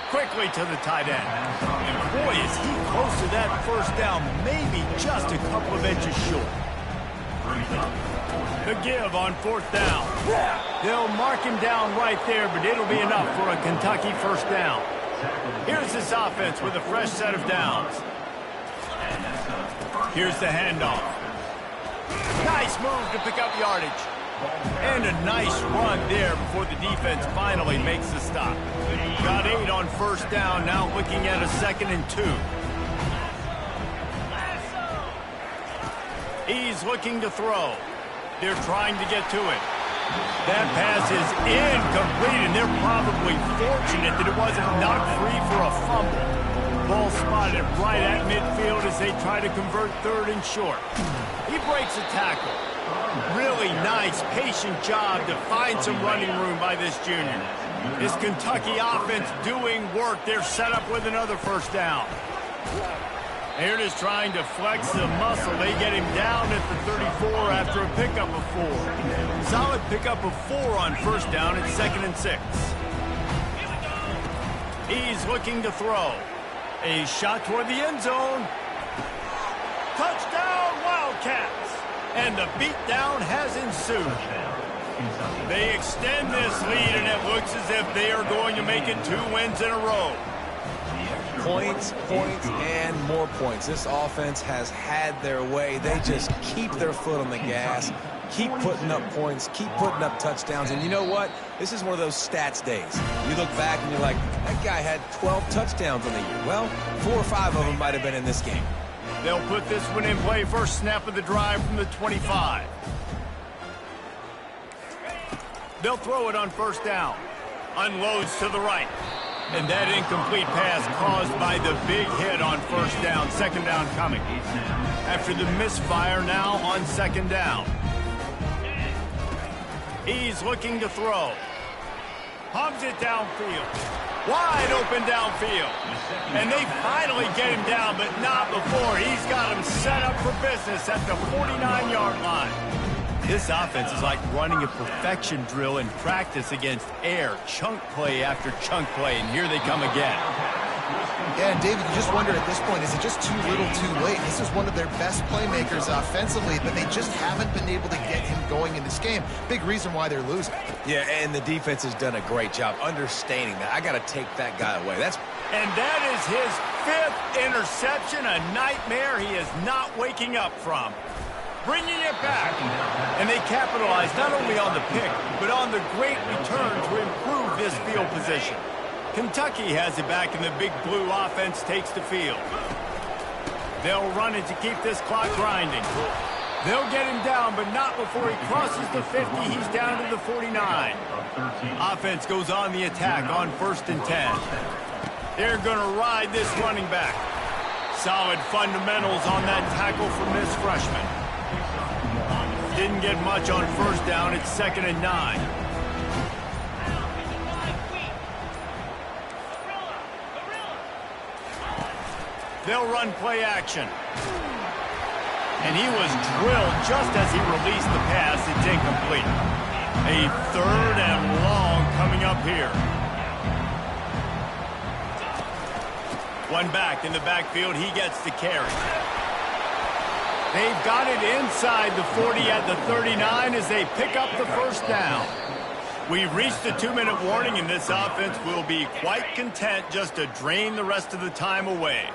Quickly to the tight end. And boy, is he close to that 1st down, maybe just a couple of inches short. The give on 4th down. They'll mark him down right there, but it'll be enough for a Kentucky 1st down. Here's this offense with a fresh set of downs. Here's the handoff. Nice move to pick up yardage. And a nice run there before the defense finally makes the stop. Got 8 on 1st down, now looking at a 2nd and 2. He's looking to throw. They're trying to get to it. That pass is incomplete, and they're probably fortunate that it wasn't knocked free for a fumble. Ball spotted right at midfield as they try to convert 3rd and short. He breaks a tackle. Really nice, patient job to find some running room by this junior. This Kentucky offense doing work. They're set up with another 1st down. They're just trying to flex the muscle. They get him down at the 34 after a pickup of 4. Solid pickup of 4 on 1st down at 2nd and 6. He's looking to throw. A shot toward the end zone. Touchdown, Wildcats! And the beatdown has ensued. They extend this lead, and it looks as if they are going to make it 2 wins in a row. Points, points, and more points. This offense has had their way. They just keep their foot on the gas, keep putting up points, keep putting up touchdowns. And you know what? This is one of those stats days. You look back and you're like, that guy had 12 touchdowns on the year. Well, 4 or 5 of them might have been in this game. They'll put this one in play. First snap of the drive from the 25. They'll throw it on 1st down. Unloads to the right. And that incomplete pass caused by the big hit on 1st down. 2nd down coming. After the misfire, now on 2nd down. He's looking to throw. Pumps it downfield. Wide open downfield. And they finally get him down, but not before. He's got him set up for business at the 49-yard line. This offense is like running a perfection drill in practice against air. Chunk play after chunk play, and here they come again. Yeah, and David, you just wonder at this point, is it just too little too late? This is one of their best playmakers offensively, but they just haven't been able to get him going in this game. Big reason why they're losing. Yeah, and the defense has done a great job understanding that. I got to take that guy away. And that is his 5th interception, a nightmare he is not waking up from. Bringing it back. And they capitalize not only on the pick, but on the great return to improve this field position. Kentucky has it back, and the Big Blue offense takes the field. They'll run it to keep this clock grinding. They'll get him down, but not before he crosses the 50. He's down to the 49. Offense goes on the attack on 1st and 10. They're going to ride this running back. Solid fundamentals on that tackle from this freshman. Didn't get much on 1st down. It's 2nd and 9. They'll run play action. And he was drilled just as he released the pass. It's incomplete. A 3rd and long coming up here. One back in the backfield. He gets the carry. They've got it inside the 40 at the 39 as they pick up the first down. We've reached the 2-minute warning, and this offense will be quite content just to drain the rest of the time away.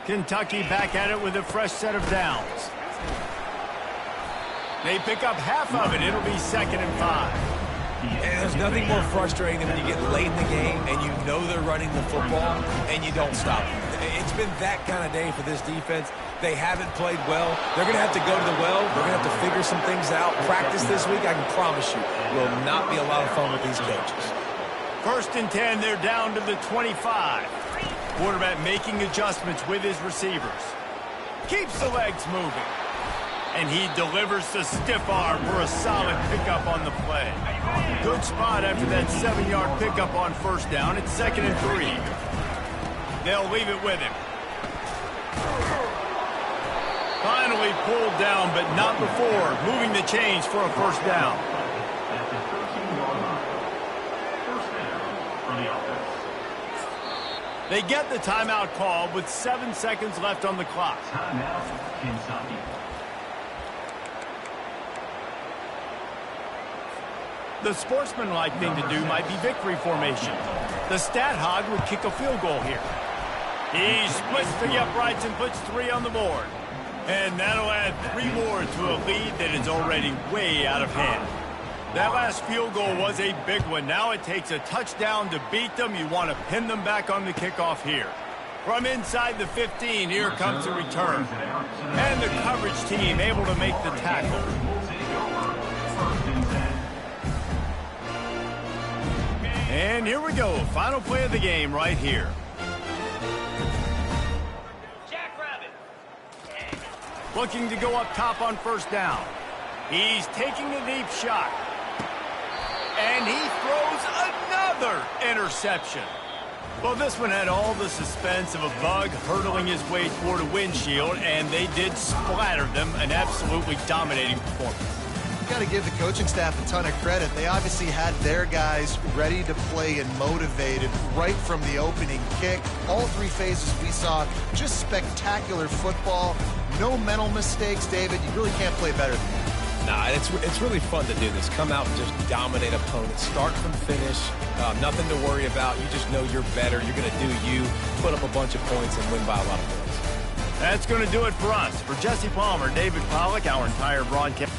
Kentucky back at it with a fresh set of downs. They pick up half of it. It'll be 2nd and 5. And there's nothing more frustrating than when you get late in the game and you know they're running the football and you don't stop them. It's been that kind of day for this defense. They haven't played well. They're going to have to go to the well. They're going to have to figure some things out. Practice this week, I can promise you, will not be a lot of fun with these coaches. 1st and 10, they're down to the 25. Quarterback making adjustments with his receivers. Keeps the legs moving. And he delivers the stiff arm for a solid pickup on the play. Good spot after that 7-yard pickup on 1st down. It's 2nd and 3. They'll leave it with him. Finally pulled down, but not before. Moving the chains for a 1st down. At the 13-yard line. 1st down for the offense. They get the timeout call with 7 seconds left on the clock. Timeout, Kentucky. The sportsmanlike thing to do might be victory formation. The stat hog would kick a field goal here. He splits the uprights and puts 3 on the board. And that'll add 3 more to a lead that is already way out of hand. That last field goal was a big one. Now it takes a touchdown to beat them. You want to pin them back on the kickoff here. From inside the 15, here comes the return. And the coverage team able to make the tackle. And here we go. Final play of the game right here. Looking to go up top on 1st down. He's taking a deep shot. And he throws another interception. Well, this one had all the suspense of a bug hurtling his way toward a windshield, and they did splatter them. An absolutely dominating performance. Got to give the coaching staff a ton of credit. They obviously had their guys ready to play and motivated right from the opening kick. All 3 phases we saw, just spectacular football. No mental mistakes, David. You really can't play better than that. Nah, it's really fun to do this. Come out and just dominate opponents. Start from finish. Nothing to worry about. You just know you're better. You're going to do you, put up a bunch of points, and win by a lot of points. That's going to do it for us. For Jesse Palmer, David Pollack, our entire broadcast.